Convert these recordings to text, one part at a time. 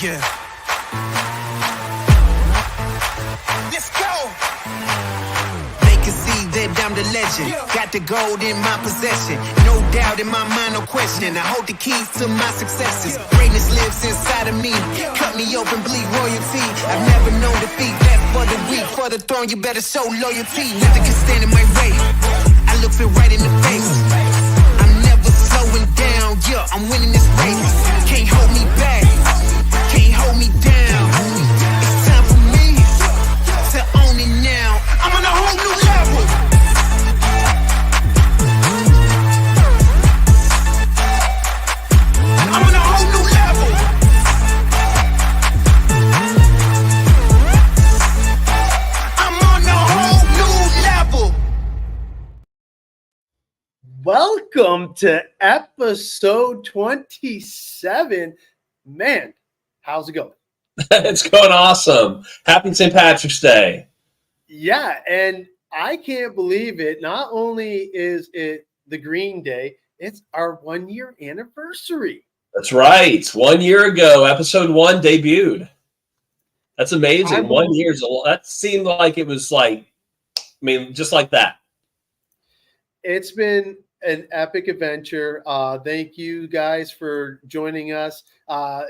Yeah. Let's go. They can see that I'm the legend. Got the gold in my possession. No doubt in my mind, no question. I hold the keys to my successes. Greatness lives inside of me. Cut me open, bleed royalty. I've never known defeat. That's for the weak. For the throne, you better show loyalty. Nothing can stand in my way. I look it right in the face. I'm never slowing down. Yeah, I'm winning this race. Can't hold me back. Can't hold me down. It's time for me to own it now. I'm on a whole new level. I'm on a whole new level. I'm on a whole new level. Welcome to episode 27. Man, how's it going? It's going awesome. Happy St. Patrick's Day. Yeah, and I can't believe it. Not only is it the Green Day, it's our 1 year anniversary. That's right. 1 year ago, episode 1 debuted. That's amazing. 1 year. That seemed like it was just like that. It's been an epic adventure. Thank you guys for joining us.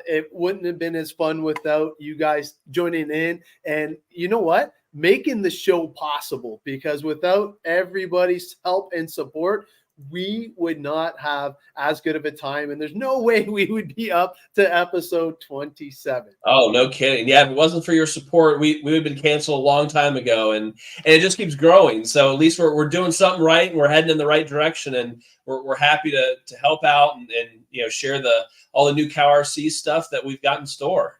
It wouldn't have been as fun without you guys joining in. And you know what? Making the show possible, because without everybody's help and support, we would not have as good of a time. And there's no way we would be up to episode 27. Oh, no kidding. Yeah, if it wasn't for your support, we would have been canceled a long time ago. And it just keeps growing. So at least we're doing something right, and we're heading in the right direction. And we're happy to help out and share all the new CowRC stuff that we've got in store.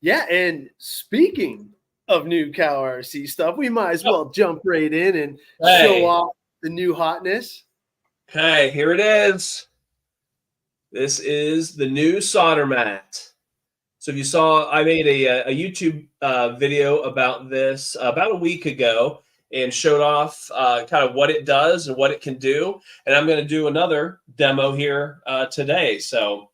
Yeah, and speaking of new CowRC stuff, we might as well jump right in and show off the new hotness. Okay, here it is. This is the new solder mat. So if you saw, I made a YouTube video about this about a week ago and showed off kind of what it does and what it can do. And I'm going to do another demo here today. So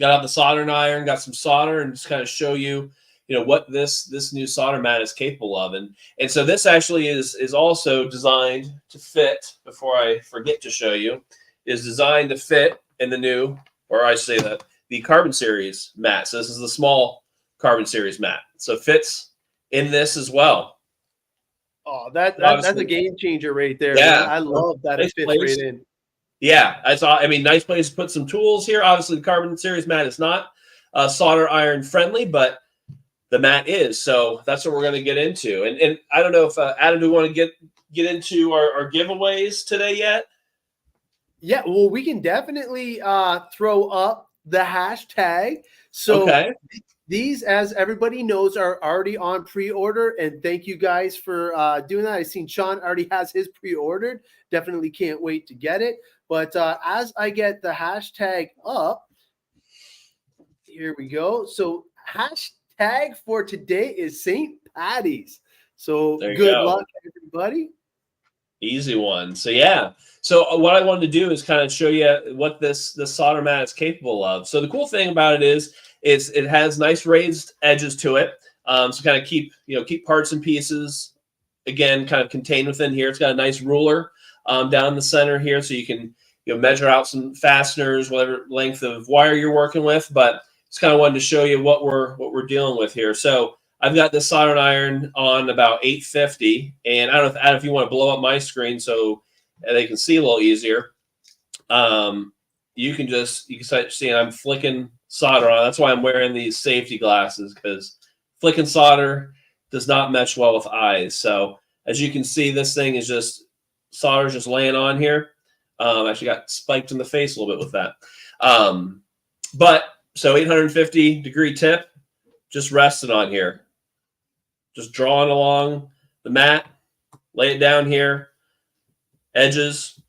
got out the soldering iron, got some solder, and just kind of show you what this new solder mat is capable of. And so this actually is also designed to fit, before I forget to show you, is designed to fit in the new, or I say that, the Carbon Series mat. So this is the small Carbon Series mat. So it fits in this as well. Oh, that's a game changer right there. Yeah. Man. I love that it fits right in. Yeah, nice place to put some tools here. Obviously, the Carbon Series mat is not solder iron friendly, but the mat is. So that's what we're going to get into. And I don't know if Adam, do we want to get into our giveaways today yet? Yeah, well, we can definitely throw up the hashtag. So these, as everybody knows, are already on pre-order. And thank you guys for doing that. I've seen Sean already has his pre-ordered. Definitely can't wait to get it. But as I get the hashtag up, here we go. So hashtag for today is St. Patty's. So good luck, everybody. Easy one. So yeah. So what I wanted to do is kind of show you what this solder mat is capable of. So the cool thing about it is it has nice raised edges to it. So kind of keep parts and pieces, again, kind of contained within here. It's got a nice ruler down the center here, so you can measure out some fasteners, whatever length of wire you're working with. But it's kind of wanted to show you what we're dealing with here. So I've got this soldering iron on about 850, and I don't know if you want to blow up my screen so they can see a little easier. You can start seeing I'm flicking solder on. That's why I'm wearing these safety glasses, because flicking solder does not mesh well with eyes. So as you can see, this thing is solder's just laying on here. Actually got spiked in the face a little bit with that. So 850 degree tip, just resting on here. Just drawing along the mat, lay it down here, edges.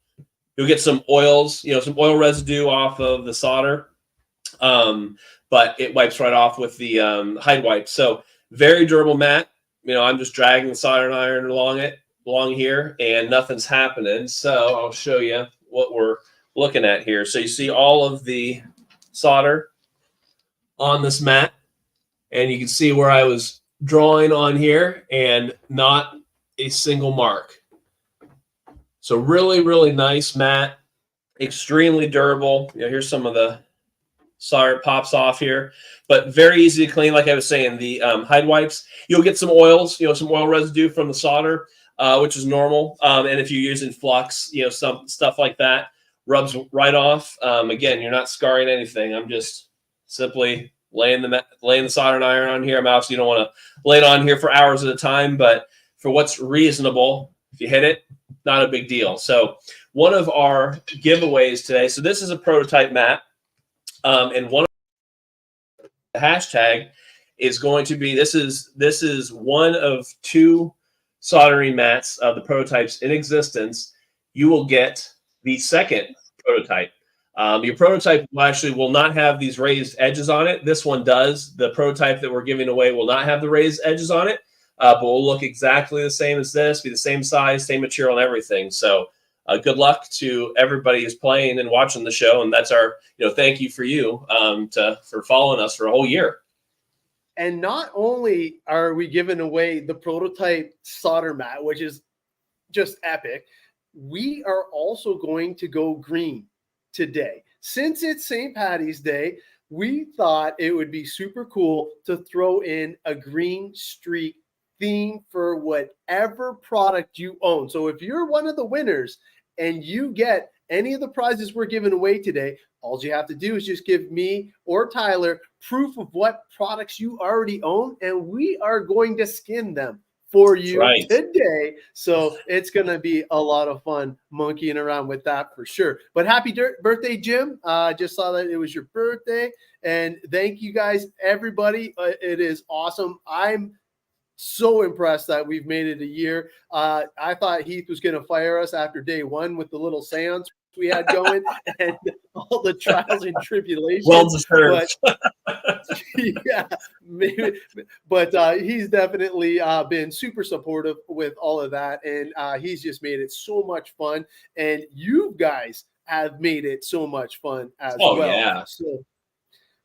You'll get some oils, some oil residue off of the solder, but it wipes right off with the hide wipe. So very durable mat. I'm just dragging the soldering iron along here, and nothing's happening. So I'll show you what we're looking at here. So you see all of the solder on this mat, and you can see where I was drawing on here and not a single mark. So really, really nice mat, extremely durable. Here's some of the solder pops off here, but very easy to clean. Like I was saying, the hide wipes, you'll get some oils, some oil residue from the solder, which is normal. And if you're using flux, some stuff like that rubs right off. Again, you're not scarring anything. I'm just simply laying the soldering iron on here. I'm obviously, you don't want to lay it on here for hours at a time, but for what's reasonable, if you hit it, not a big deal. So one of our giveaways today, so this is a prototype mat, and one of the hashtag is going to be, this is one of 2 soldering mats of the prototypes in existence. You will get the second prototype. Your prototype will not have these raised edges on it. This one does. The prototype that we're giving away will not have the raised edges on it, but will look exactly the same as this, be the same size, same material, and everything. So good luck to everybody who's playing and watching the show, and that's our thank you for you for following us for a whole year. And not only are we giving away the prototype solder mat, which is just epic, we are also going to go green today. Since it's St. Paddy's Day, we thought it would be super cool to throw in a green streak theme for whatever product you own. So if you're one of the winners and you get any of the prizes we're giving away today, all you have to do is just give me or Tyler proof of what products you already own, and we are going to skin them for you today. So it's going to be a lot of fun monkeying around with that for sure. But happy birthday, Jim. Just saw that it was your birthday, and thank you guys, everybody. It is awesome. I'm so impressed that we've made it a year. I thought Heath was going to fire us after day 1 with the little seance we had going and all the trials and tribulations. Well deserved. Yeah, maybe, but he's definitely been super supportive with all of that, and he's just made it so much fun. And you guys have made it so much fun as well. Yeah. So,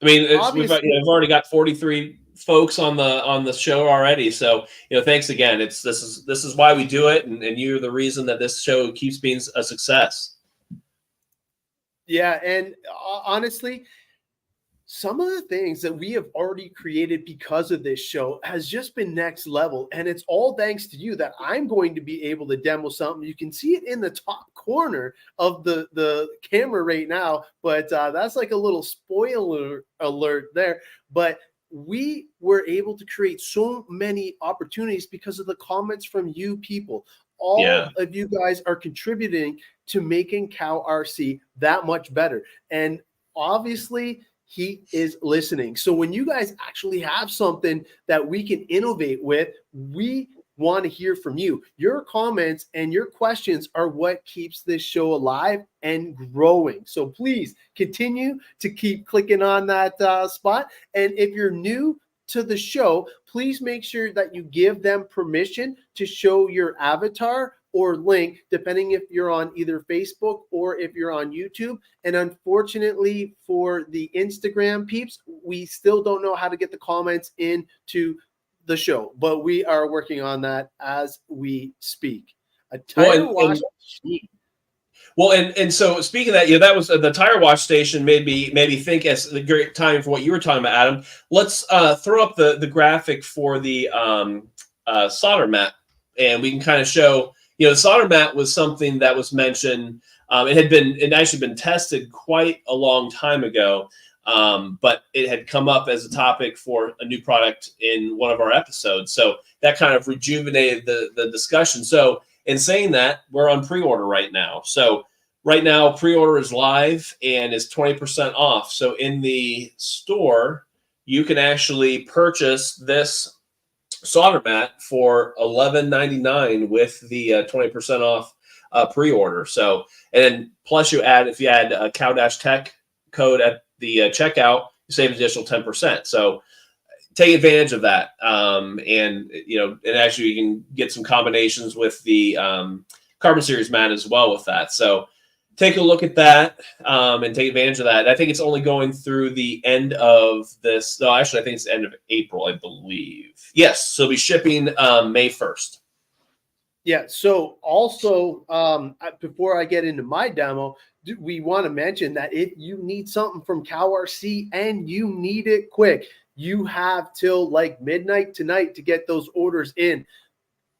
I mean, I've already got 43 folks on the show already. So thanks again. This is why we do it, and you're the reason that this show keeps being a success. Yeah, and honestly, some of the things that we have already created because of this show has just been next level, and it's all thanks to you that I'm going to be able to demo something. You can see it in the top corner of the camera right now, but that's like a little spoiler alert there. But we were able to create so many opportunities because of the comments from you people. All of you guys are contributing to making CowRC that much better. And obviously, he is listening. So when you guys actually have something that we can innovate with, we want to hear from you. Your comments and your questions are what keeps this show alive and growing. So please continue to keep clicking on that spot. And if you're new to the show, please make sure that you give them permission to show your avatar or link, depending if you're on either Facebook or if you're on YouTube. And unfortunately for the Instagram peeps, we still don't know how to get the comments into the show, but we are working on that as we speak. A tire wash machine. Well, and so speaking of that, that was the tire wash station made me think as the great time for what you were talking about, Adam. Let's throw up the graphic for the solder mat, and we can kind of show. The solder mat was something that was mentioned. It actually been tested quite a long time ago, but it had come up as a topic for a new product in one of our episodes. So that kind of rejuvenated the discussion. So in saying that, we're on pre-order right now. So right now, pre-order is live and is 20% off. So in the store, you can actually purchase this solder mat for $11.99 with the 20% off pre-order. So, and then plus if you add a Cow-Tech code at the checkout, you save an additional 10%. So take advantage of that. And actually you can get some combinations with the Carbon Series mat as well with that. So take a look at that and take advantage of that. I think it's only going through the end of this. No, actually, I think it's the end of April, I believe. Yes, so it'll be shipping May 1st. Yeah. So also, before I get into my demo, we want to mention that if you need something from CowRC and you need it quick, you have till like midnight tonight to get those orders in.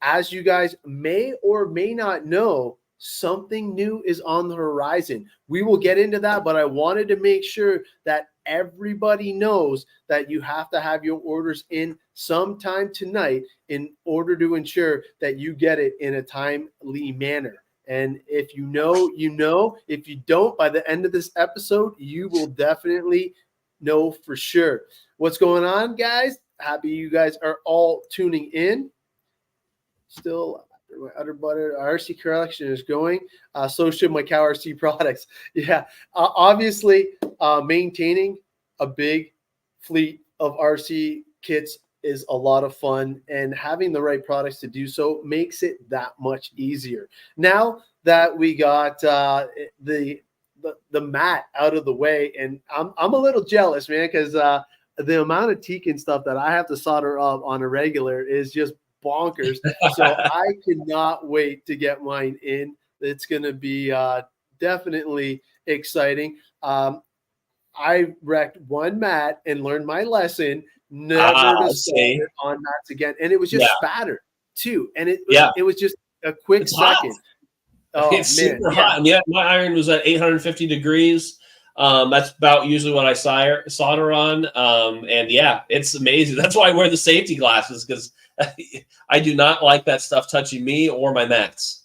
As you guys may or may not know, something new is on the horizon. We will get into that, but I wanted to make sure that everybody knows that you have to have your orders in sometime tonight in order to ensure that you get it in a timely manner. And if you know, you know. If you don't, by the end of this episode, you will definitely know for sure. What's going on, guys? Happy you guys are all tuning in. Still, my utter butter RC collection is going. So should my CowRC products. Yeah, obviously, maintaining a big fleet of RC kits is a lot of fun, and having the right products to do so makes it that much easier. Now that we got the mat out of the way, and I'm a little jealous, man, because the amount of teak and stuff that I have to solder up on a regular is just bonkers. So I cannot wait to get mine in. It's going to be definitely exciting. I wrecked one mat and learned my lesson never to solder on mats again. And it was just spatter too. And it was just a quick second. Oh, it's super hot. And my iron was at 850 degrees. That's about usually what I solder on. And yeah, it's amazing. That's why I wear the safety glasses, because I do not like that stuff touching me or my mats.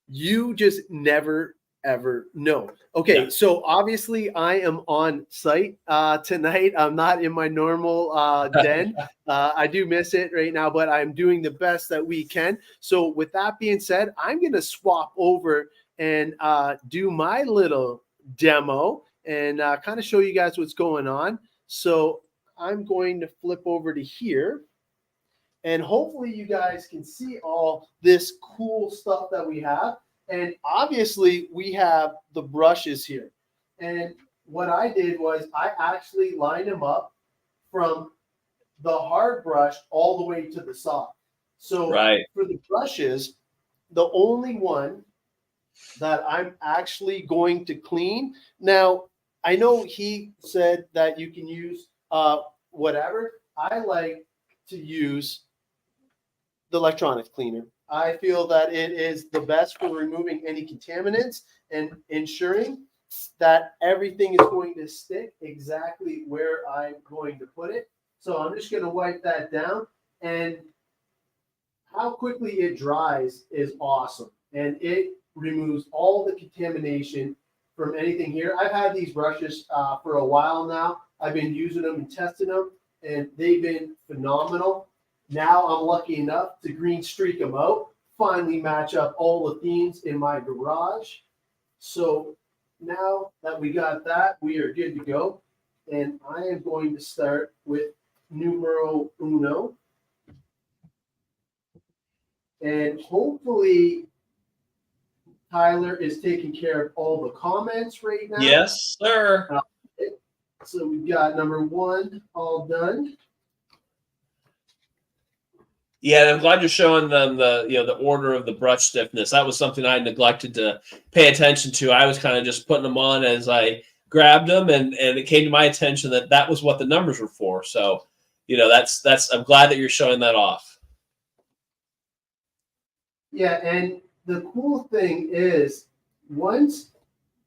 You just never, ever know. Okay, so obviously I am on site tonight. I'm not in my normal den. I do miss it right now, but I'm doing the best that we can. So with that being said, I'm going to swap over and do my little demo and kind of show you guys what's going on. So I'm going to flip over to here. And hopefully you guys can see all this cool stuff that we have. And obviously we have the brushes here. And what I did was I actually lined them up from the hard brush all the way to the soft. So for the brushes, the only one that I'm actually going to clean. Now, I know he said that you can use whatever. I like to use the electronics cleaner. I feel that it is the best for removing any contaminants and ensuring that everything is going to stick exactly where I'm going to put it. So I'm just going to wipe that down, and how quickly it dries is awesome. And it removes all the contamination from anything here. I've had these brushes for a while now. I've been using them and testing them, and they've been phenomenal. Now I'm lucky enough to green streak them out, finally match up all the themes in my garage. So now that we got that, we are good to go. And I am going to start with numero uno. And hopefully Tyler is taking care of all the comments right now. Yes, sir. So we've got number one all done. Yeah, I'm glad you're showing them the order of the brush stiffness. That was something I neglected to pay attention to. I was kind of just putting them on as I grabbed them, and it came to my attention that was what the numbers were for. So, that's I'm glad that you're showing that off. Yeah, and the cool thing is once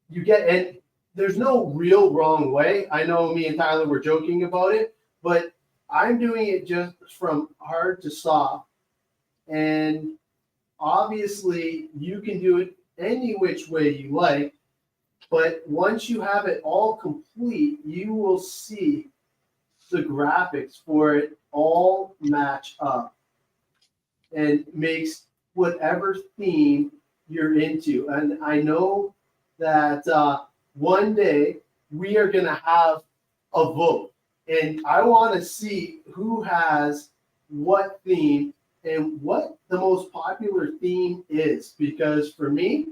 you get, and there's no real wrong way. I know me and Tyler were joking about it, but I'm doing it just from hard to soft. And obviously you can do it any which way you like, but once you have it all complete, you will see the graphics for it all match up and makes whatever theme you're into. And I know that one day we are going to have a vote. And I want to see who has what theme and what the most popular theme is. Because for me,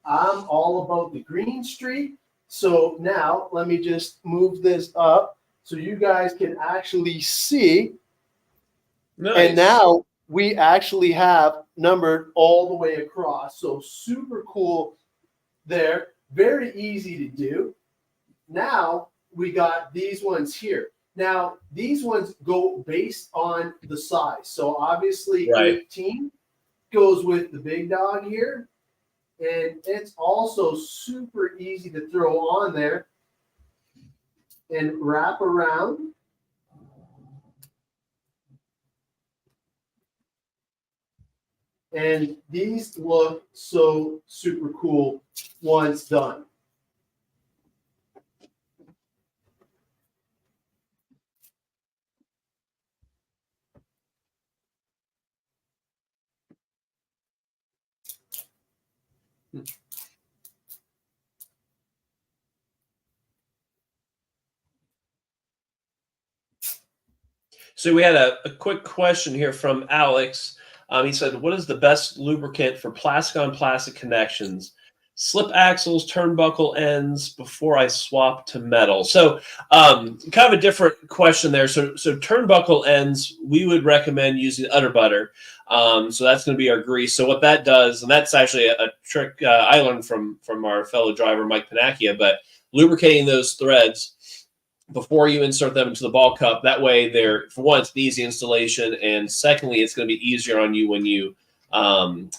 I'm all about the green streak. So now let me just move this up so you guys can actually see. Nice. And now we actually have numbered all the way across. So super cool there. Very easy to do. Now we got these ones here. Now these ones go based on the size. So obviously 18 goes with the big dog here. And it's also super easy to throw on there and wrap around. And these look so super cool once done. So we had a quick question here from Alex. He said, what is the best lubricant for plastic-on-plastic connections? Slip axles, turnbuckle ends before I swap to metal. So kind of a different question there. So turnbuckle ends, we would recommend using udder butter. So that's going to be our grease. So what that does, and that's actually a trick I learned from our fellow driver, Mike Panacchia, but lubricating those threads before you insert them into the ball cup. That way they're, for one, it's an easy installation. And secondly, it's going to be easier on you when you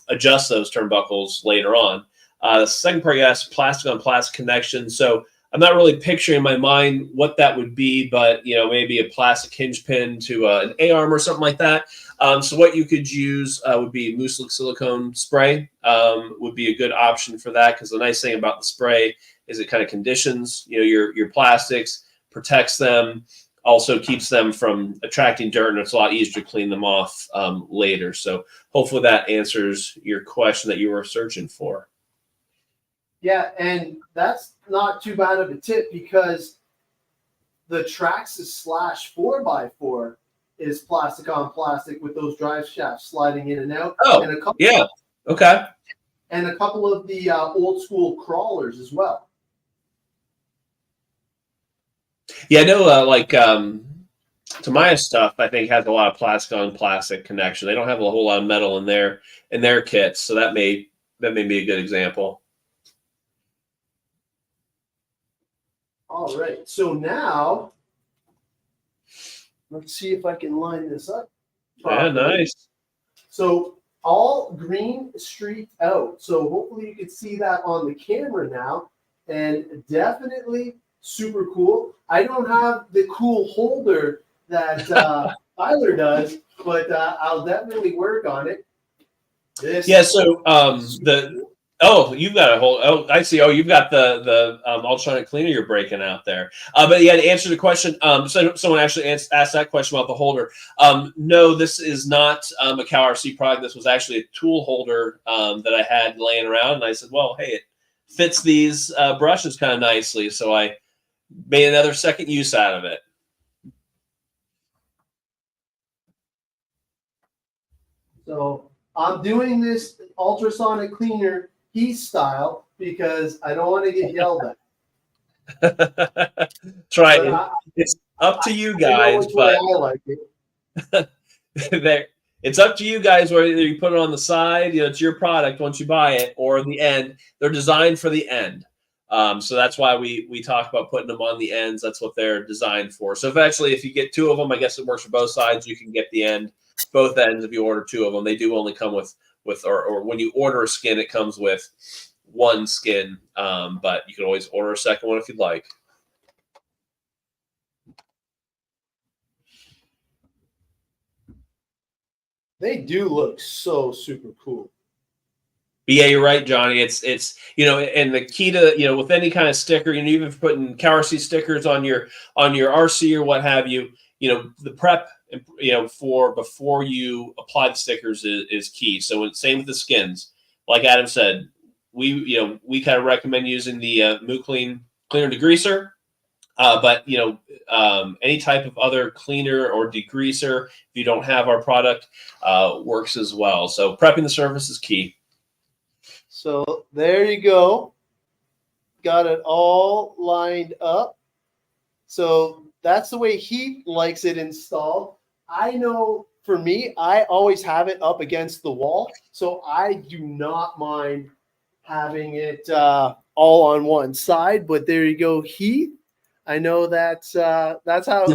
adjust those turnbuckles later on. The second part, you asked plastic on plastic connection. So I'm not really picturing in my mind what that would be, but maybe a plastic hinge pin to an A-arm or something like that. So what you could use would be mousse silicone spray would be a good option for that, because the nice thing about the spray is it kind of conditions your plastics, protects them, also keeps them from attracting dirt, and it's a lot easier to clean them off later. So hopefully that answers your question that you were searching for. Yeah, and that's not too bad of a tip, because the Traxxas / 4x4 is plastic on plastic with those drive shafts sliding in and out. Oh, and a couple yeah. Okay. And a couple of the old school crawlers as well. Yeah, I know, Tamiya stuff, I think, has a lot of plastic on plastic connection. They don't have a whole lot of metal in their kits, so that may be a good example. All right, so now let's see if I can line this up properly. Yeah, nice. So all green streaked out. So hopefully you can see that on the camera now, and definitely super cool. I don't have the cool holder that Tyler does, but I'll definitely work on it. Yeah, so you've got a whole. Oh, I see. Oh, you've got the ultrasonic cleaner you're breaking out there. But yeah, to answer the question, so someone actually asked that question about the holder. No, this is not a CowRC product. This was actually a tool holder that I had laying around, and I said, well, hey, it fits these brushes kind of nicely, so I made another second use out of it. So I'm doing this ultrasonic cleaner style because I don't want to get yelled at. Try it. It's up to you guys, but I like it. It's up to you guys whether you put it on the side, it's your product once you buy it, or the end. They're designed for the end. So that's why we talk about putting them on the ends. That's what they're designed for. So if you get two of them, I guess it works for both sides. You can get the end, both ends if you order two of them. They do only come with or when you order a skin, it comes with one skin, but you can always order a second one if you'd like. They do look so super cool. But yeah, you're right, Johnny. It's and the key to with any kind of sticker, even if you're putting CowRC stickers on your RC or what have you, the prep for before you apply the stickers is key. So same with the skins. Like Adam said, we kind of recommend using the Moo Cleaner degreaser. But any type of other cleaner or degreaser, if you don't have our product, works as well. So prepping the surface is key. So there you go. Got it all lined up. So that's the way he likes it installed. I know for me, I always have it up against the wall. So I do not mind having it all on one side. But there you go, Heath. I know that's how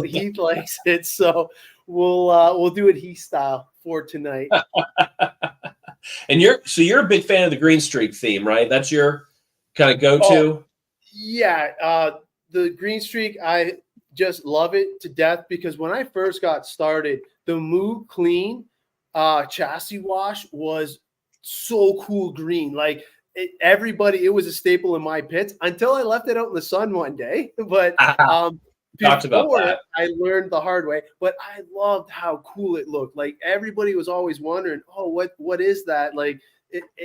Heath likes it. So we'll do it Heath style for tonight. And you're a big fan of the green streak theme, right? That's your kind of go-to. Oh, yeah, the green streak, I just love it to death because when I first got started, the Moo Clean chassis wash was so cool green. Like it was a staple in my pits until I left it out in the sun one day. But talked about that. I learned the hard way, but I loved how cool it looked. Like everybody was always wondering, oh, what is that? Like,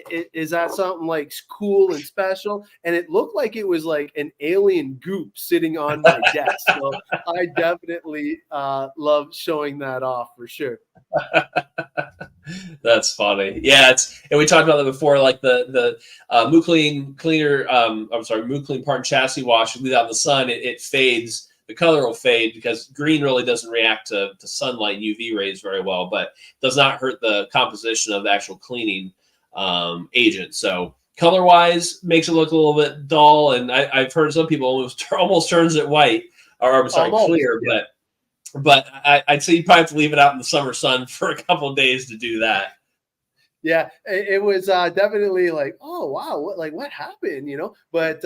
is that something like cool and special? And it looked like it was like an alien goop sitting on my desk. So I definitely love showing that off for sure. That's funny. Yeah, and we talked about that before, like the Moo Clean cleaner. Moo Clean part and chassis wash. You leave it out in the sun, it fades. The color will fade because green really doesn't react to sunlight and UV rays very well, but does not hurt the composition of the actual cleaning agent. So color wise makes it look a little bit dull, and I've heard some people almost turns it white or clear, yeah. But I'd say you probably have to leave it out in the summer sun for a couple of days to do that. Yeah, it was definitely like, oh wow, what happened, But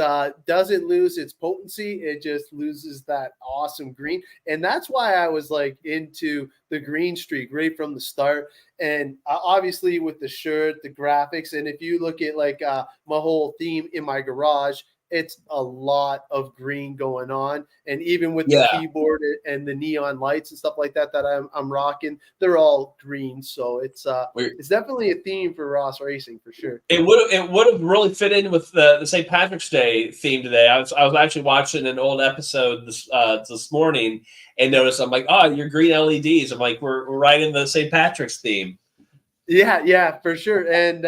doesn't lose its potency. It just loses that awesome green, and that's why I was like into the green streak right from the start. And obviously with the shirt, the graphics, and if you look at like my whole theme in my garage, it's a lot of green going on. And even with the keyboard and the neon lights and stuff like that I'm rocking, they're all green. So it's definitely a theme for Ross Racing for sure. It would have really fit in with the St. Patrick's Day theme today. I was actually watching an old episode this morning and noticed, I'm like, oh, your green LEDs. I'm like, we're right in the St. Patrick's theme. Yeah, for sure. And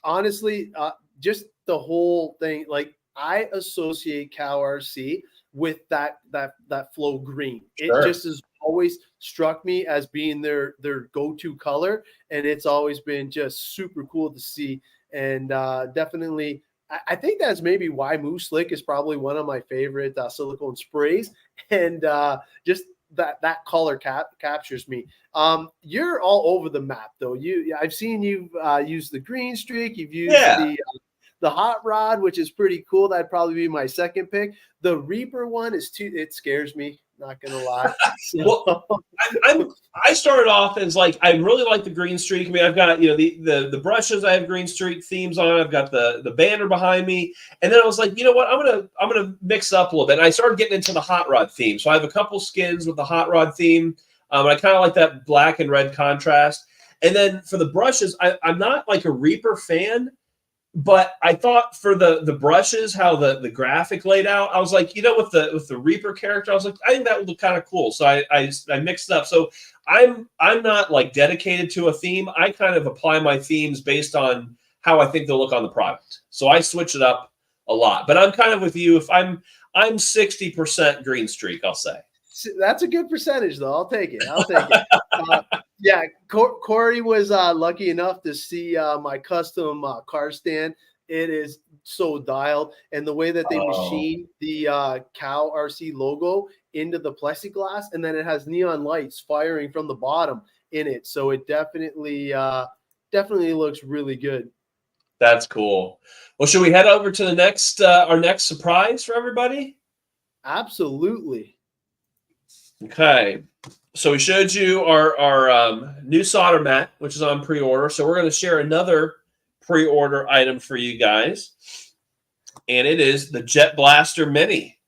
honestly, just the whole thing, like I associate CowRC with that flow green. Sure. It just has always struck me as being their go-to color, and it's always been just super cool to see. And definitely, I think that's maybe why Moose Slick is probably one of my favorite silicone sprays, and just that color captures me. You're all over the map though. I've seen you've used the green streak. You've used the hot rod, which is pretty cool. That'd probably be my second pick. The Reaper one it scares me, not gonna lie. Well, I started off as like, I really like the green streak. I mean, I've got the brushes, I have green streak themes on. I've got the banner behind me, and then I was like, you know what, I'm gonna mix up a little bit. And I started getting into the hot rod theme. So I have a couple skins with the hot rod theme. I kind of like that black and red contrast. And then for the brushes, I'm not like a Reaper fan. But I thought for the brushes, how the graphic laid out, I was like, with the Reaper character, I was like, I think that would look kind of cool. So I mixed it up. So I'm not like dedicated to a theme. I kind of apply my themes based on how I think they'll look on the product. So I switch it up a lot. But I'm kind of with you. If I'm 60% green streak, I'll say. That's a good percentage, though. I'll take it. Yeah, Corey was lucky enough to see my custom car stand. It is so dialed, and the way that they machine the CowRC logo into the plexiglass, and then it has neon lights firing from the bottom in it. So it definitely looks really good. That's cool. Well, should we head over to the next our next surprise for everybody? Absolutely. Okay. So we showed you our new solder mat, which is on pre-order. So we're going to share another pre-order item for you guys. And it is the Jet Blaster Mini.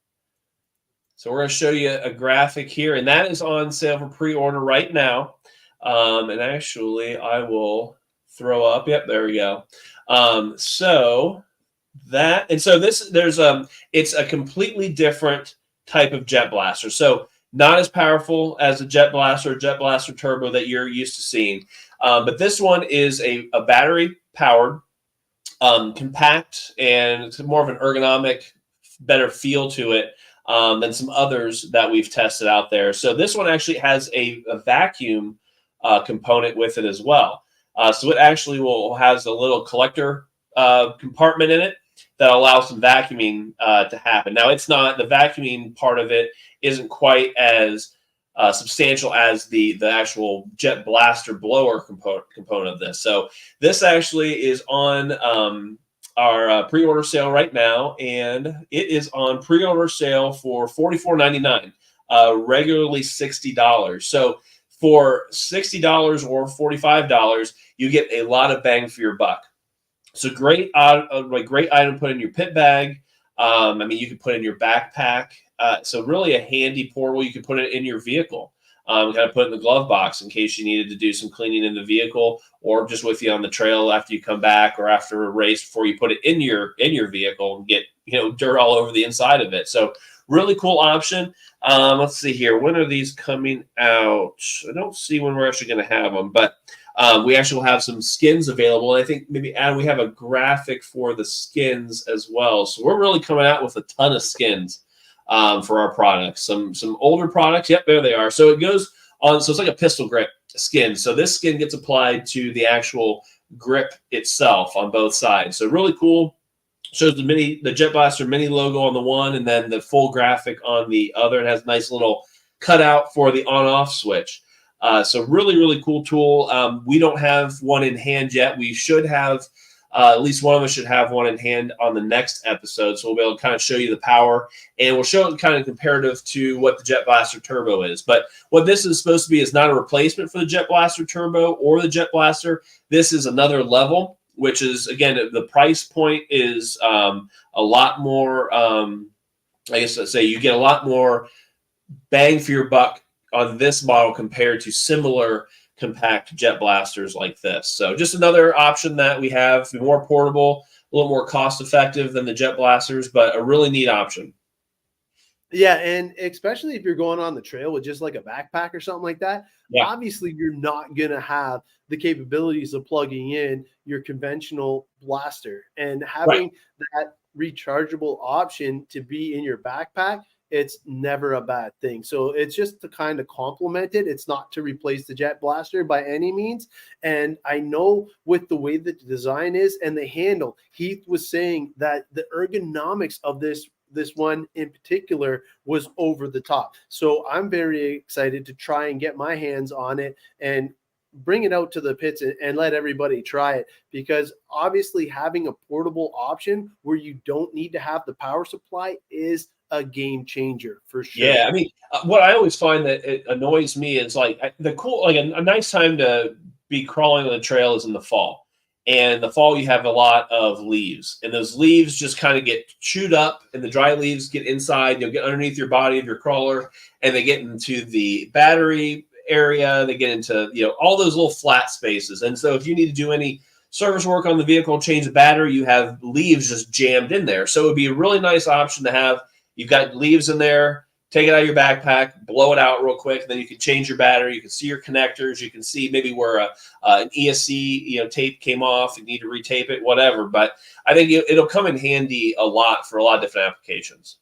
So we're going to show you a graphic here. And that is on sale for pre-order right now. And actually, I will throw up. Yep, there we go. So it's a completely different type of Jet Blaster. So not as powerful as a Jet Blaster or Jet Blaster Turbo that you're used to seeing. But this one is a battery-powered compact, and it's more of an ergonomic, better feel to it than some others that we've tested out there. So this one actually has a vacuum component with it as well. So it actually has a little collector compartment in it that allows some vacuuming to happen. Now, it's not, the vacuuming part of it isn't quite as substantial as the actual jet blaster blower component of this. So this actually is on our pre-order sale right now, and it is on pre-order sale for $44.99, regularly $60. So for $60 or $45, you get a lot of bang for your buck. So great item to put in your pit bag. I mean, you can put it in your backpack. So really a handy portable. You can put it in your vehicle. Kind of put it in the glove box in case you needed to do some cleaning in the vehicle, or just with you on the trail after you come back, or after a race before you put it in your vehicle and get dirt all over the inside of it. So really cool option. Let's see here. When are these coming out? I don't see when we're actually going to have them, but we actually will have some skins available. And I think maybe, Adam, we have a graphic for the skins as well. So we're really coming out with a ton of skins for our products. Some older products. Yep, there they are. So it goes on. So it's like a pistol grip skin. So this skin gets applied to the actual grip itself on both sides. So really cool. Shows the Jet Blaster Mini logo on the one, and then the full graphic on the other. It has a nice little cutout for the on-off switch. So really, really cool tool. We don't have one in hand yet. We should have, at least one of us should have one in hand on the next episode. So we'll be able to kind of show you the power, and we'll show it kind of comparative to what the Jet Blaster Turbo is. But what this is supposed to be is not a replacement for the Jet Blaster Turbo or the Jet Blaster. This is another level, which is, again, the price point is a lot more, I guess I'd say you get a lot more bang for your buck on this model compared to similar compact jet blasters like this. So just another option that we have, more portable, a little more cost effective than the jet blasters, but a really neat option. Yeah, and especially if you're going on the trail with just like a backpack or something like that, obviously you're not going to have the capabilities of plugging in your conventional blaster, and having that rechargeable option to be in your backpack, it's never a bad thing. So it's just to kind of complement it. It's not to replace the jet blaster by any means. And I know with the way that the design is and the handle, Heath was saying that the ergonomics of this one in particular was over the top. So I'm very excited to try and get my hands on it and bring it out to the pits and let everybody try it, because obviously having a portable option where you don't need to have the power supply is a game changer for sure. Yeah, I mean, what I always find that it annoys me is like a nice time to be crawling on the trail is in the fall. And the fall, you have a lot of leaves, and those leaves just kind of get chewed up, and the dry leaves get inside. You'll get underneath your body of your crawler, and they get into the battery area. They get into all those little flat spaces. And so if you need to do any service work on the vehicle, change the battery, you have leaves just jammed in there. So it would be a really nice option to have. You've got leaves in there. Take it out of your backpack, blow it out real quick, and then you can change your battery. You can see your connectors. You can see maybe where an ESC tape came off. You need to retape it, whatever. But I think it'll come in handy a lot for a lot of different applications.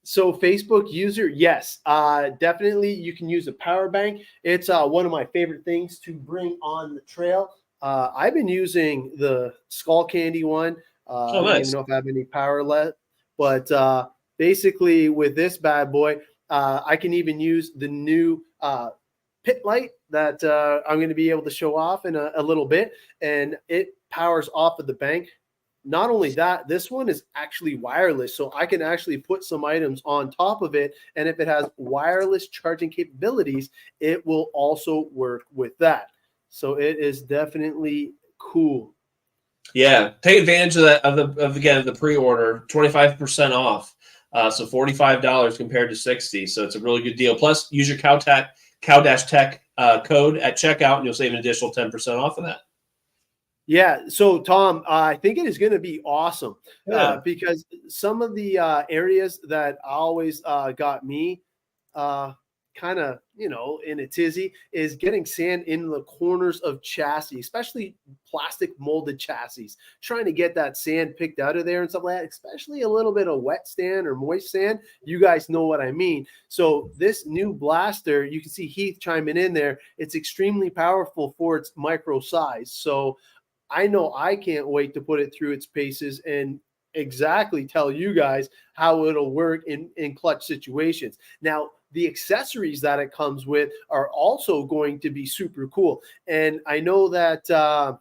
So Facebook user, yes, definitely you can use a power bank. It's one of my favorite things to bring on the trail. I've been using the Skull Candy one. Nice. I don't even know if I have any power left, but basically with this bad boy, I can even use the new pit light that I'm going to be able to show off in a little bit, and it powers off of the bank. Not only that, this one is actually wireless, so I can actually put some items on top of it, and if it has wireless charging capabilities, it will also work with that. So it is definitely cool. Yeah, take advantage of that of the pre-order, 25% off. So $45 compared to $60. So it's a really good deal. Plus, use your Cow-Tech code at checkout, and you'll save an additional 10% off of that. Yeah. So, Tom, I think it is going to be awesome because some of the areas that always got me kind of, in a tizzy is getting sand in the corners of chassis, especially plastic molded chassis, trying to get that sand picked out of there and stuff like that, especially a little bit of wet sand or moist sand. You guys know what I mean. So this new blaster, you can see Heath chiming in there. It's extremely powerful for its micro size. So I know I can't wait to put it through its paces and exactly tell you guys how it'll work in clutch situations. Now, the accessories that it comes with are also going to be super cool. And I know that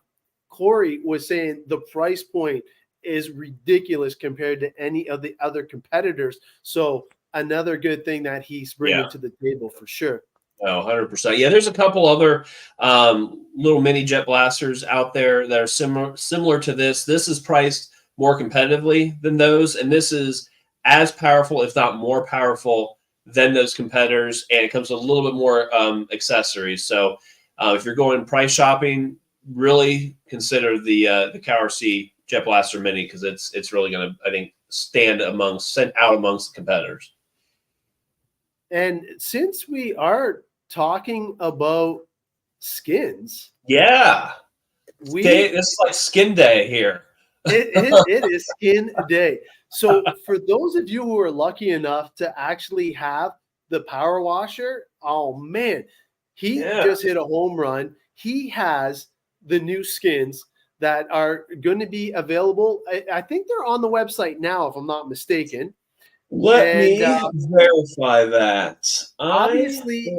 Corey was saying the price point is ridiculous compared to any of the other competitors. So another good thing that he's bringing to the table for sure. Oh, 100%. Yeah, there's a couple other little mini jet blasters out there that are similar to this. This is priced more competitively than those, and this is as powerful, if not more powerful, than those competitors, and it comes with a little bit more accessories. So if you're going price shopping, really consider the CowRC Jet Blaster Mini, because it's really going to, I think, stand out amongst the competitors. And since we are talking about skins, this is like skin day here. It is skin day. So for those of you who are lucky enough to actually have the power washer, oh man, he just hit a home run. He has the new skins that are going to be available. I think they're on the website now, if I'm not mistaken. Let me verify that. Obviously,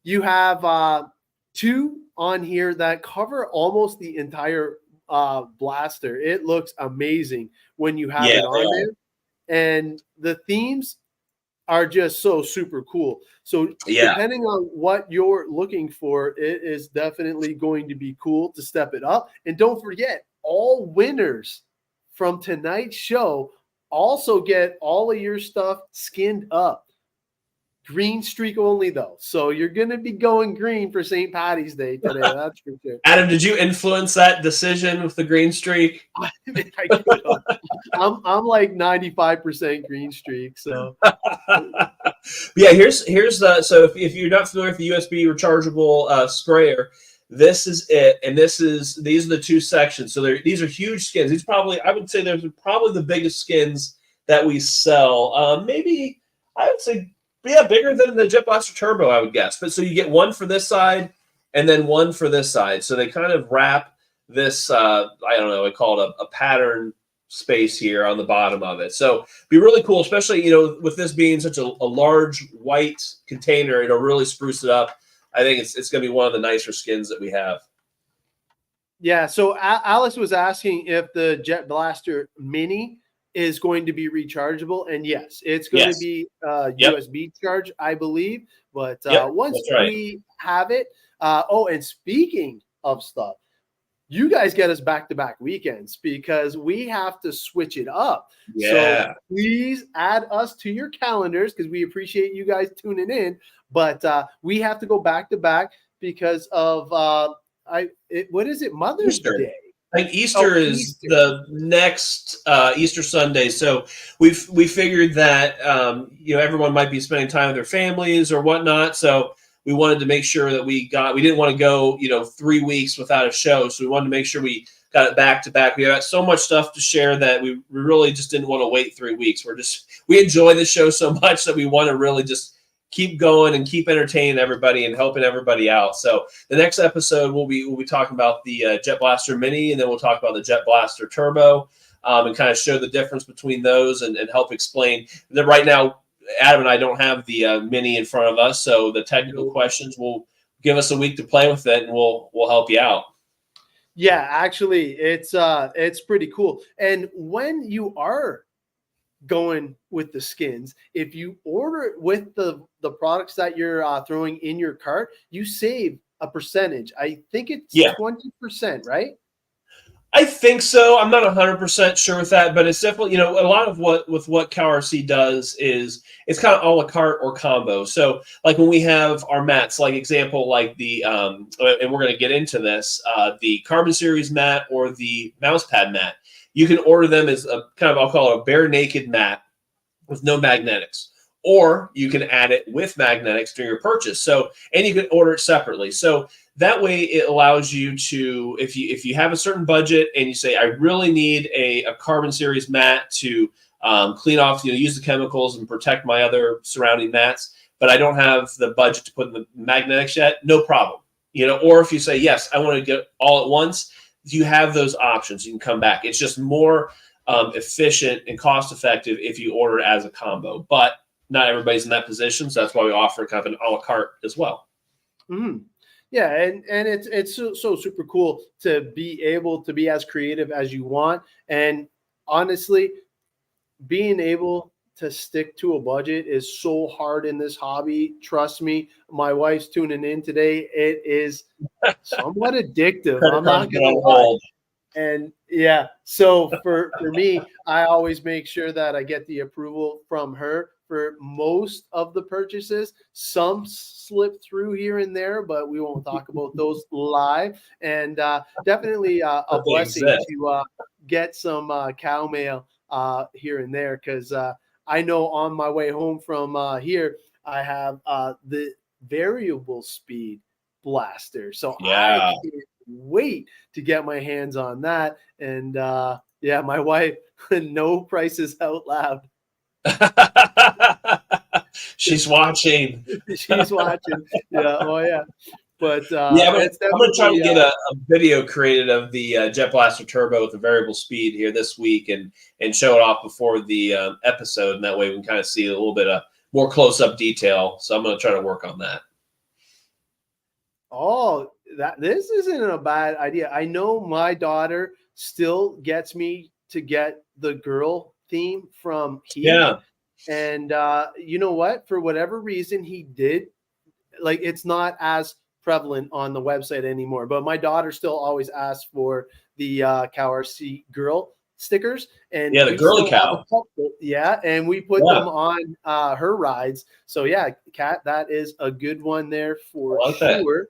you have 2 on here that cover almost the entire blaster. It looks amazing when you have it on there, and the themes are just so super cool. So depending on what you're looking for, it is definitely going to be cool to step it up. And don't forget, all winners from tonight's show also get all of your stuff skinned up. Green streak only, though. So you're going to be going green for St. Patty's Day today. That's for sure. Adam, did you influence that decision with the green streak? I could have. I'm like 95% green streak. So here's the, so if you're not familiar with the USB rechargeable sprayer, this is it, and these are the 2 sections. So these are huge skins. These I would say they're probably the biggest skins that we sell. Maybe I would say bigger than the Jet Blaster Turbo, I would guess. But so you get one for this side and then one for this side. So they kind of wrap this, I don't know, I call it a pattern space here on the bottom of it. So be really cool, especially, with this being such a large white container, it'll really spruce it up. I think it's going to be one of the nicer skins that we have. Yeah. So Alice was asking if the Jet Blaster Mini is going to be rechargeable, and yes, it's going to be USB charge, I believe. But once we have it, and speaking of stuff, you guys get us back-to-back weekends because we have to switch it up. So please add us to your calendars because we appreciate you guys tuning in. But we have to go back-to-back because of what is it? Mother's Day. I think Easter is the next Easter Sunday. So we figured that everyone might be spending time with their families or whatnot. So we wanted to make sure that we didn't want to go 3 weeks without a show. So we wanted to make sure we got it back to back. We got so much stuff to share that we really just didn't want to wait 3 weeks. We enjoy the show so much that we want to really just keep going and keep entertaining everybody and helping everybody out. So the next episode we'll be talking about the Jet Blaster Mini, and then we'll talk about the Jet Blaster Turbo, and kind of show the difference between those and help explain that. Right now, Adam and I don't have the Mini in front of us, so the technical questions will give us a week to play with it, and we'll help you out. Yeah, actually, it's pretty cool. And when you are going with the skins, if you order it with the products that you're throwing in your cart, you save a percentage. I think it's 20%, right? I think so. I'm not 100% sure with that, but it's definitely, a lot of what CowRC does is it's kind of a la carte or combo. So like when we have our mats, like example, like the, and we're going to get into this, the Carbon Series Mat or the Mousepad Mat, you can order them as a kind of, I'll call it a bare naked mat with no magnetics. or you can add it with magnetics during your purchase. So, and you can order it separately. So that way it allows you to, if you have a certain budget and you say, I really need a Carbon Series mat to clean off, use the chemicals and protect my other surrounding mats, but I don't have the budget to put in the magnetics yet, no problem. Or if you say, yes, I want to get all at once, you have those options. You can come back. It's just more efficient and cost effective if you order as a combo, but not everybody's in that position. So that's why we offer kind of an a la carte as well. Mm-hmm. Yeah. And it's so super cool to be able to be as creative as you want. And honestly, being able to stick to a budget is so hard in this hobby. Trust me, my wife's tuning in today. It is somewhat addictive. I'm not going to lie. And yeah, so for me, I always make sure that I get the approval from her for most of the purchases. Some slip through here and there, but we won't talk about those live. And definitely a blessing to get some cow mail here and there, because I know on my way home from here, I have the variable speed blaster. So I can't wait to get my hands on that. And yeah, my wife, no prices out loud. She's watching. She's watching. Yeah. Oh yeah. But I'm gonna try to get a video created of the Jet Blaster Turbo with the variable speed here this week and show it off before the episode, and that way we can kind of see a little bit of more close-up detail. So I'm gonna try to work on that. Oh, this isn't a bad idea. I know my daughter still gets me to get the girl theme from Heath. Yeah. And you know what? For whatever reason, he did. Like, it's not as prevalent on the website anymore. But my daughter still always asks for the CowRC girl stickers. And yeah, the girly cow. Yeah, and we put them on her rides. So yeah, Kat, that is a good one there for sure.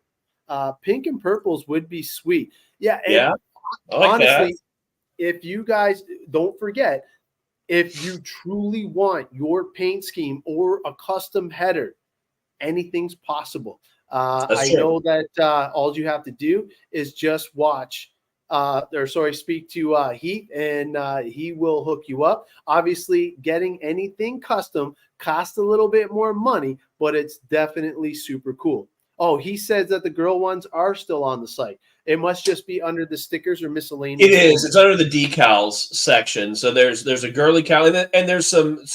Pink and purples would be sweet. Yeah, and honestly, if you guys don't forget, if you truly want your paint scheme or a custom header, anything's possible. I know that all you have to do is just watch speak to Heath, and he will hook you up. Obviously, getting anything custom costs a little bit more money, but it's definitely super cool. Oh, he says that the girl ones are still on the site. It must just be under the stickers or miscellaneous. It is. It's under the decals section. So there's a girly cow, and there's some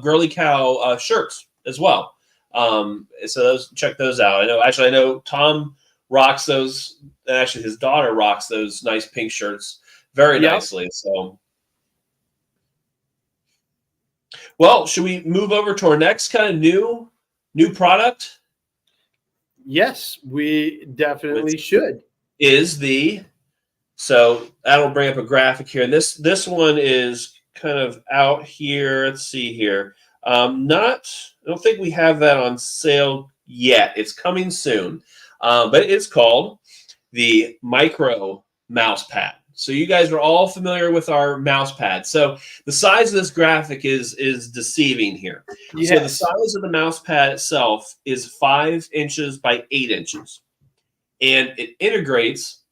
girly cow shirts as well. So check those out. I know Tom rocks those, and actually his daughter rocks those nice pink shirts very nicely. So, well, should we move over to our next kind of new product? Yes, we definitely should. So that'll bring up a graphic here. And this one is kind of out here. Let's see here. I don't think we have that on sale yet. It's coming soon. But it's called the Micro Mousepad. So you guys are all familiar with our mouse pad. So the size of this graphic is deceiving here. Yes. So the size of the mouse pad itself is 5 inches by 8 inches. And it integrates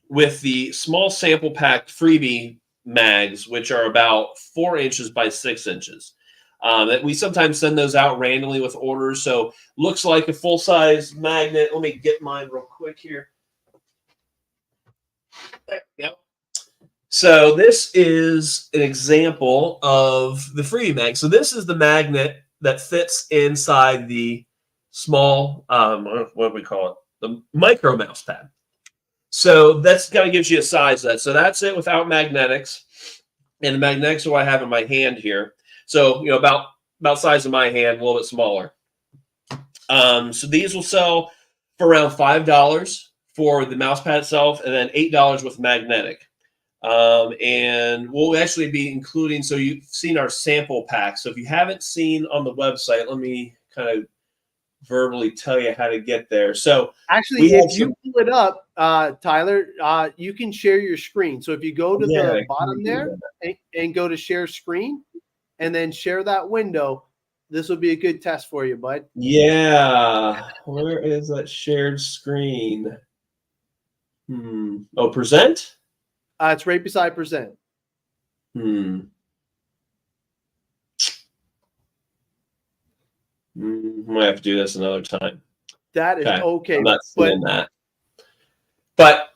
with the small sample pack freebie mags, which are about 4 inches by 6 inches. That we sometimes send those out randomly with orders. So looks like a full-size magnet. Let me get mine real quick here. Yep. So this is an example of the freebie mag. So this is the magnet that fits inside the small, what do we call it? The micro mouse pad. So that's kind of gives you a size of that. So that's it without magnetics. And the magnetics are what I have in my hand here. So, about size of my hand, a little bit smaller. So these will sell for around $5 for the mouse pad itself, and then $8 with magnetic. And we'll actually be including, so you've seen our sample pack. So if you haven't seen on the website, let me kind of verbally tell you how to get there. So actually, if you pull it up, Tyler, you can share your screen. So if you go to the bottom there and go to share screen and then share that window, this will be a good test for you, bud. Yeah. Where is that shared screen? Oh, present? It's right beside present. Might have to do this another time. That is okay. I'm not seeing that. But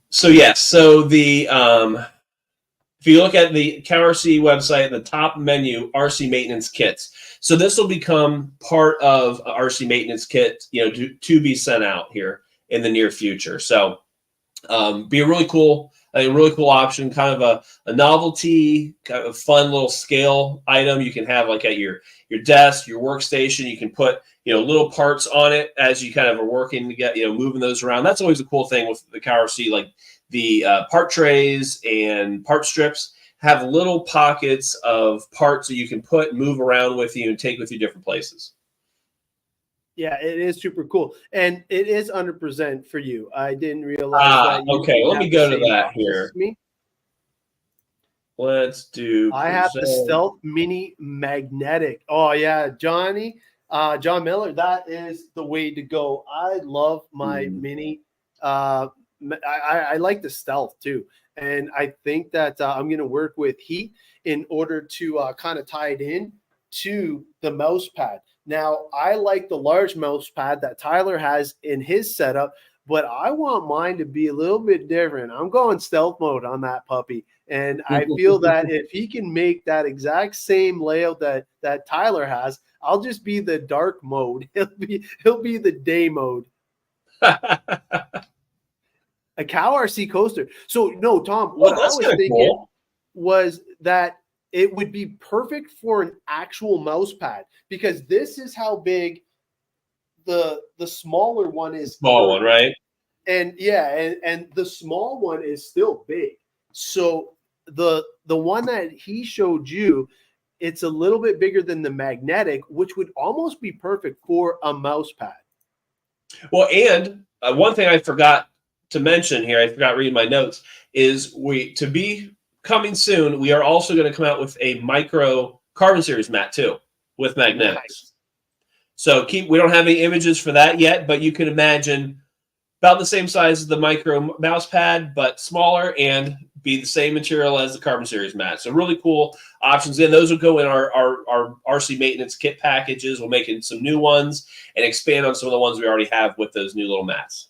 so yes, so the if you look at the CowRC website, the top menu, RC maintenance kits. So this will become part of a RC maintenance kit, to be sent out here in the near future. So be a really cool option, kind of a novelty, kind of fun little scale item you can have like at your desk, your workstation. You can put little parts on it as you kind of are working to get moving those around. That's always a cool thing with the CowRC, like the part trays and part strips have little pockets of parts that you can move around with you and take with you different places. Yeah, it is super cool. And it is under present for you. I didn't realize that. Okay, let me go to that here. Let's do I have the Stealth Mini Magnetic. Oh, yeah, John Miller, that is the way to go. I love my Mini. I like the Stealth too. And I think that I'm going to work with heat in order to kind of tie it in to the mouse pad. Now, I like the large mouse pad that Tyler has in his setup, but I want mine to be a little bit different. I'm going stealth mode on that puppy. And I feel that if he can make that exact same layout that Tyler has, I'll just be the dark mode. He'll be the day mode. A CowRC coaster. So no, Tom, what I was thinking was that it would be perfect for an actual mouse pad, because this is how big the smaller one is. Small one, right? And yeah, and the small one is still big. So the one that he showed you, it's a little bit bigger than the magnetic, which would almost be perfect for a mouse pad. Well, and one thing I forgot to mention here, I forgot reading my notes, is to be coming soon, we are also going to come out with a micro Carbon Series mat too, with magnetics. Nice. So we don't have any images for that yet, but you can imagine about the same size as the micro mouse pad, but smaller, and be the same material as the Carbon Series mat. So really cool options. And those will go in our RC maintenance kit packages. We'll make some new ones and expand on some of the ones we already have with those new little mats.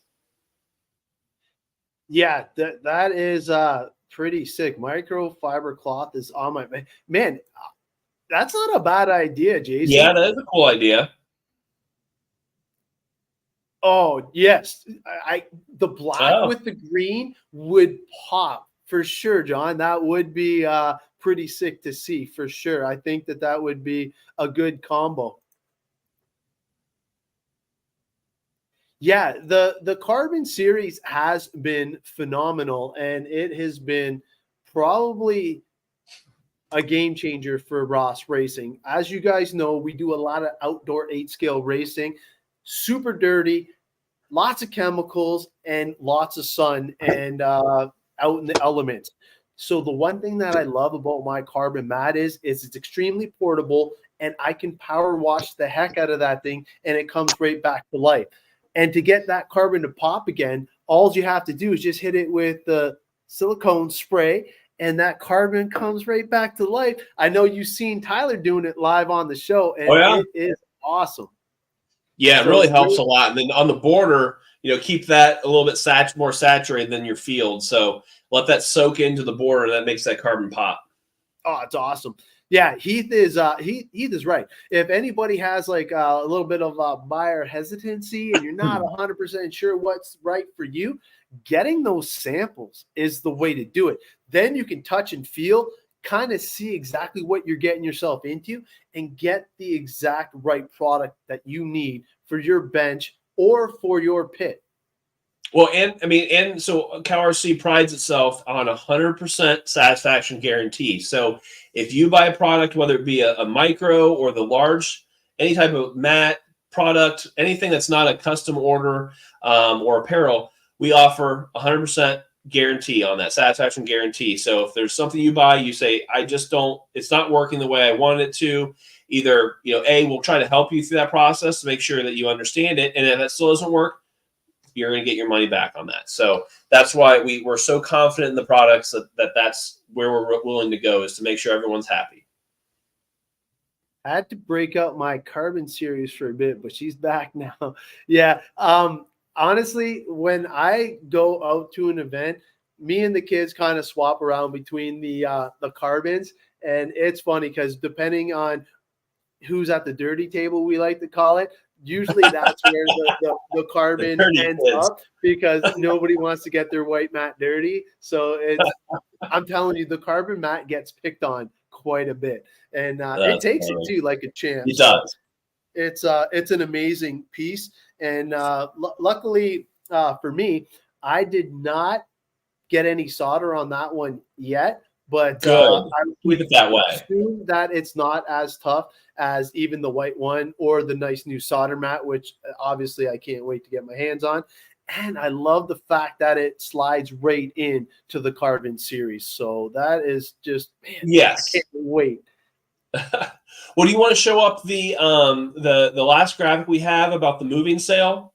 Yeah, that is pretty sick. Microfiber cloth is on my man. That's not a bad idea, Jason. Yeah, that is a cool idea. Oh yes, the black with the green would pop for sure, John. That would be pretty sick to see for sure. I think that would be a good combo. Yeah, the Carbon Series has been phenomenal, and it has been probably a game changer for Ross Racing. As you guys know, we do a lot of outdoor 8-scale racing, super dirty, lots of chemicals, and lots of sun and out in the elements. So the one thing that I love about my carbon mat is it's extremely portable, and I can power wash the heck out of that thing, and it comes right back to life. And to get that carbon to pop again, all you have to do is just hit it with the silicone spray, and that carbon comes right back to life. I know you've seen Tyler doing it live on the show, and it is awesome. Yeah, it really helps a lot. And then on the border, keep that a little bit more saturated than your field. So let that soak into the border, and that makes that carbon pop. Oh, it's awesome. Yeah, Heath is right. If anybody has like a little bit of buyer hesitancy and you're not 100% sure what's right for you, getting those samples is the way to do it. Then you can touch and feel, kind of see exactly what you're getting yourself into, and get the exact right product that you need for your bench or for your pit. Well, and so CowRC prides itself on 100% satisfaction guarantee. So if you buy a product, whether it be a micro or the large, any type of mat product, anything that's not a custom order or apparel, we offer 100% guarantee on that, satisfaction guarantee. So if there's something you buy, you say, I just don't, it's not working the way I wanted it to. Either, we'll try to help you through that process to make sure that you understand it. And if that still doesn't work, you're going to get your money back on that. So that's why we're so confident in the products that's where we're willing to go, is to make sure everyone's happy. I had to break up my Carbon series for a bit, but she's back now. Yeah. Honestly, when I go out to an event, me and the kids kind of swap around between the carbons. And it's funny because depending on who's at the dirty table, we like to call it, usually that's where the carbon ends up, because nobody wants to get their white mat dirty. So I'm telling you, the carbon mat gets picked on quite a bit, and it takes it too like a champ. It does. It's an amazing piece, and luckily for me, I did not get any solder on that one yet. But I keep it that way. Assume that it's not as tough as even the white one or the nice new solder mat, which obviously I can't wait to get my hands on. And I love the fact that it slides right in to the Carbon series. So that is just, man, yes, I can't wait. Well, do you want to show up the last graphic we have about the moving sale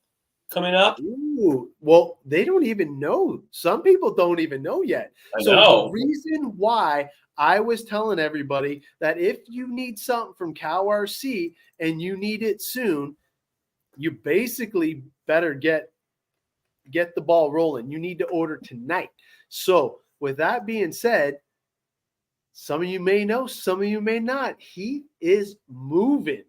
coming up? Ooh, well, they don't even know. Some people don't even know yet. The reason why I was telling everybody that if you need something from CowRC and you need it soon, you basically better get the ball rolling. You need to order tonight. So with that being said, some of you may know, some of you may not. He is moving.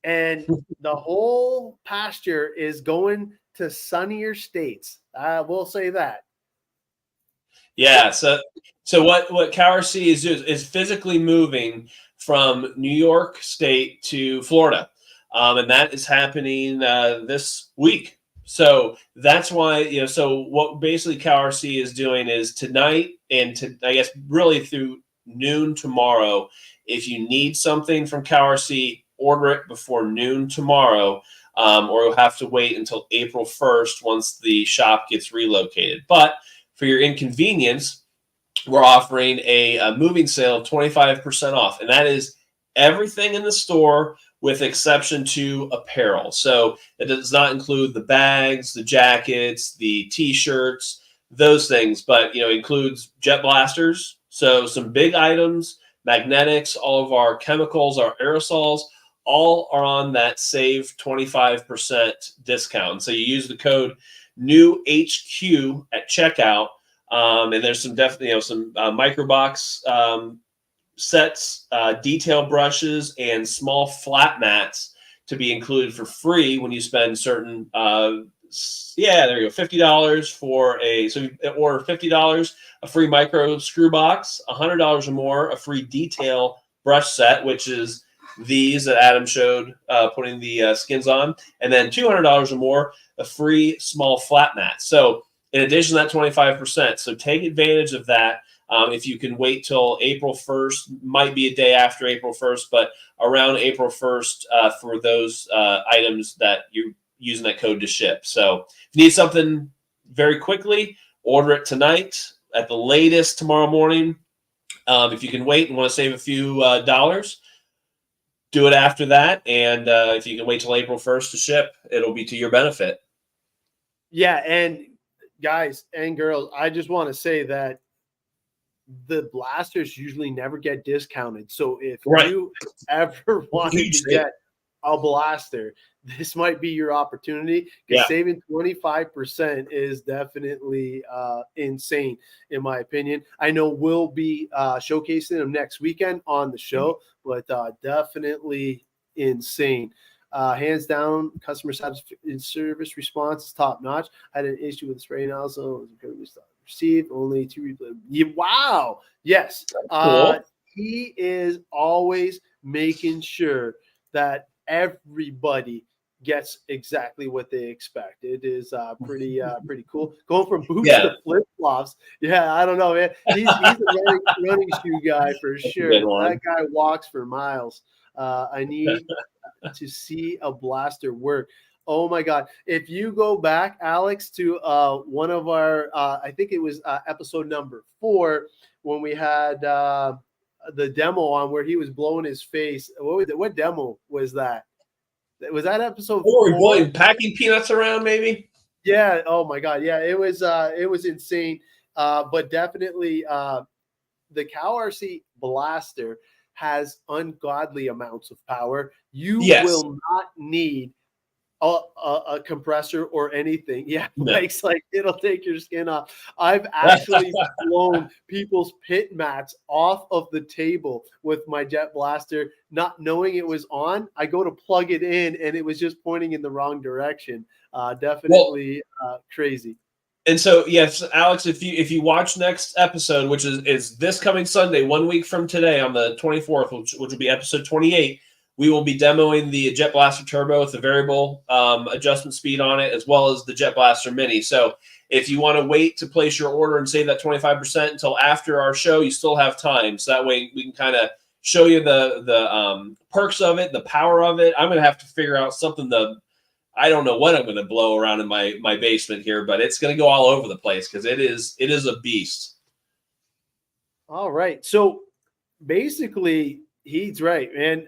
And the whole pasture is going to sunnier states. I will say that. Yeah. So what CowRC is doing is physically moving from New York State to Florida, and that is happening this week. So that's why So what basically CowRC is doing is tonight and I guess really through noon tomorrow. If you need something from CowRC, order it before noon tomorrow, or you'll have to wait until April 1st once the shop gets relocated. But for your inconvenience, we're offering a moving sale of 25% off, and that is everything in the store with exception to apparel. So it does not include the bags, the jackets, the T-shirts, those things, but includes jet blasters. So some big items, magnetics, all of our chemicals, our aerosols, all are on that save 25% discount. So you use the code NEWHQ at checkout, and there's some some microbox sets, detail brushes, and small flat mats to be included for free when you spend certain. There you go, $50 for so you order $50, a free micro screw box, $100 or more, a free detail brush set, which is these that Adam showed putting the Skinz on, and then $200 or more, a free small flat mat. So in addition to that 25%, so take advantage of that. If you can wait till April 1st, might be a day after April 1st, but around April 1st for those items that you're using that code to ship. So if you need something very quickly, order it tonight, at the latest tomorrow morning. If you can wait and want to save a few dollars, do it after that. And if you can wait till April 1st to ship, it'll be to your benefit. Yeah. And guys and girls, I just want to say that the blasters usually never get discounted. So if you ever wanted to get a blaster, this might be your opportunity, because saving 25% is definitely insane, in my opinion. I know we'll be showcasing them next weekend on the show, but definitely insane. Hands down, customer service response is top notch. I had an issue with the spray nozzle. It was incredibly received. Only 2 replays. Wow. Yes. Cool. He is always making sure that everybody gets exactly what they expect. It is pretty cool. Going from boots to flip flops. Yeah, I don't know, man. He's a running shoe guy for sure. That guy walks for miles. I need to see a blaster work. Oh my God. If you go back, Alex, to one of our, I think it was episode number 4, when we had the demo on where he was blowing his face. What demo was that? Was that episode 4? Boy, packing peanuts around, maybe? Yeah. Oh my God. Yeah, it was insane. But definitely the CowRC Blaster has ungodly amounts of power. You will not need a compressor or anything. Yeah, No. Mike's like, it'll take your skin off. I've actually blown people's pit mats off of the table with my Jet Blaster, not knowing it was on. I go to plug it in, and it was just pointing in the wrong direction. Definitely crazy. And so, yes, Alex, if you watch next episode, which is this coming Sunday, 1 week from today on the 24th, which will be episode 28, we will be demoing the Jet Blaster Turbo with the variable adjustment speed on it, as well as the Jet Blaster Mini. So if you want to wait to place your order and save that 25% until after our show, you still have time. So that way we can kind of show you the perks of it, the power of it. I'm going to have to figure out something I don't know what I'm going to blow around in my basement here, but it's going to go all over the place because it is a beast. All right. So basically, he's right, man.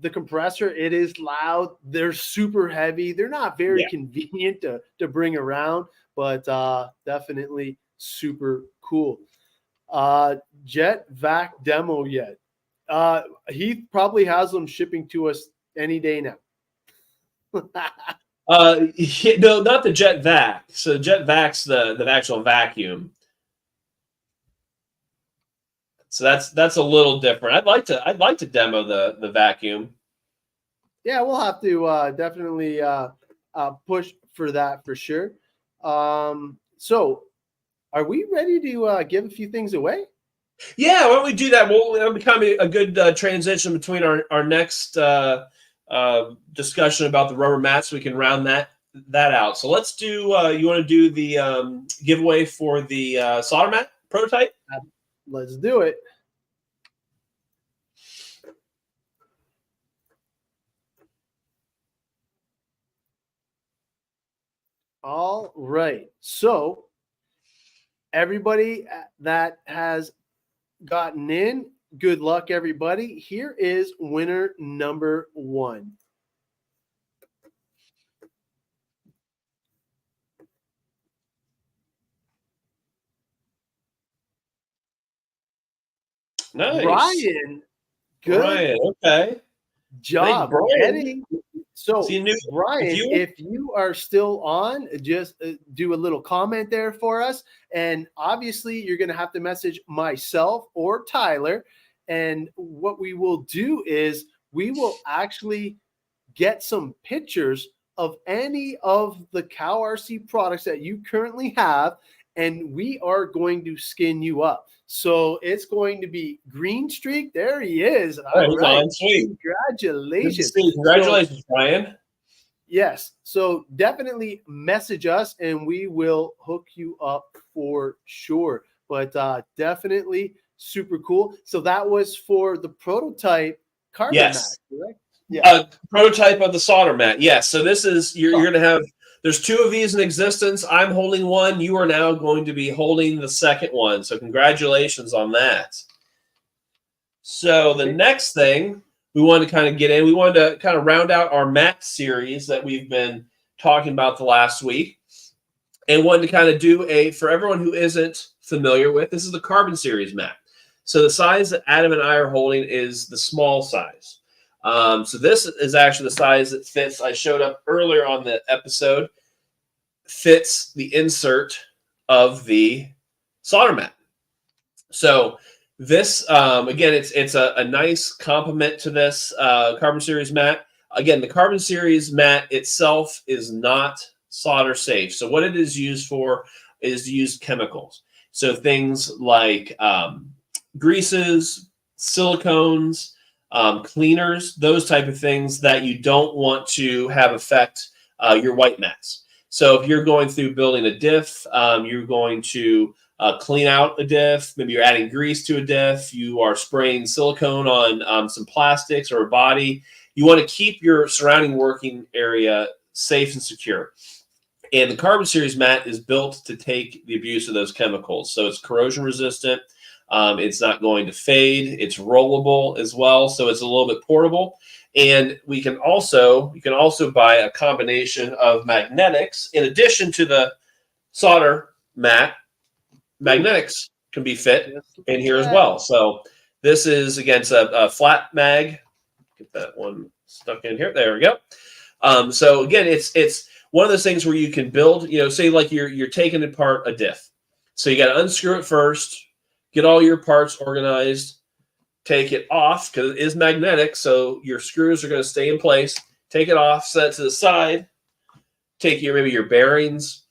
The compressor, it is loud. They're super heavy. They're not very convenient to bring around, but definitely super cool. Jet Vac demo yet? He probably has them shipping to us any day now. No, not the Jet Vac. So Jet Vac's the actual vacuum. So that's a little different. I'd like to demo the vacuum. Yeah, we'll have to definitely push for that for sure. So are we ready to give a few things away? Yeah, why don't we do that? It'll become a good transition between our next discussion about the rubber mats. We can round that out. So let's do. You want to do the giveaway for the solder mat prototype? Let's do it. All right. So everybody that has gotten in, good luck, everybody. Here is winner number 1. Nice. Brian. Good Brian, okay. job. Brian. So, Brian, if you are still on, just do a little comment there for us. And obviously, you're going to have to message myself or Tyler. And what we will do is we will actually get some pictures of any of the CowRC products that you currently have, and we are going to skin you up. So it's going to be Green Streak. There he is. All right. Sweet. Congratulations. Congratulations, Brian. Yes. So definitely message us and we will hook you up for sure. But definitely super cool. So that was for the prototype carbon mat, correct? Yeah. Prototype of the solder mat. Yes. So this is, you're going to have, there's 2 of these in existence. I'm holding one. You are now going to be holding the second one. So congratulations on that. So the next thing we wanted to kind of get in, we wanted to kind of round out our mat series that we've been talking about the last week. And wanted to kind of do for everyone who isn't familiar with, this is the Carbon Series mat. So the size that Adam and I are holding is the small size. So this is actually the size that fits. I showed up earlier on the episode, fits the insert of the solder mat. So this, again, it's a nice complement to this Carbon Series mat. Again, the Carbon Series mat itself is not solder safe. So what it is used for is to use chemicals. So things like greases, silicones, cleaners, those type of things that you don't want to have affect your white mats. So if you're going through building a diff, you're going to clean out a diff, maybe you're adding grease to a diff, you are spraying silicone on some plastics or a body, you want to keep your surrounding working area safe and secure. And the Carbon Series mat is built to take the abuse of those chemicals. So it's corrosion resistant. It's not going to fade. It's rollable as well. So it's a little bit portable. And you can also buy a combination of magnetics in addition to the solder mat. Magnetics can be fit in here as well. So this is against a flat mag. Get that one stuck in here. There we go. So again, it's one of those things where you can build, say like you're taking apart a diff. So you got to unscrew it first, get all your parts organized, take it off because it is magnetic. So your screws are going to stay in place. Take it off, set it to the side, take maybe your bearings.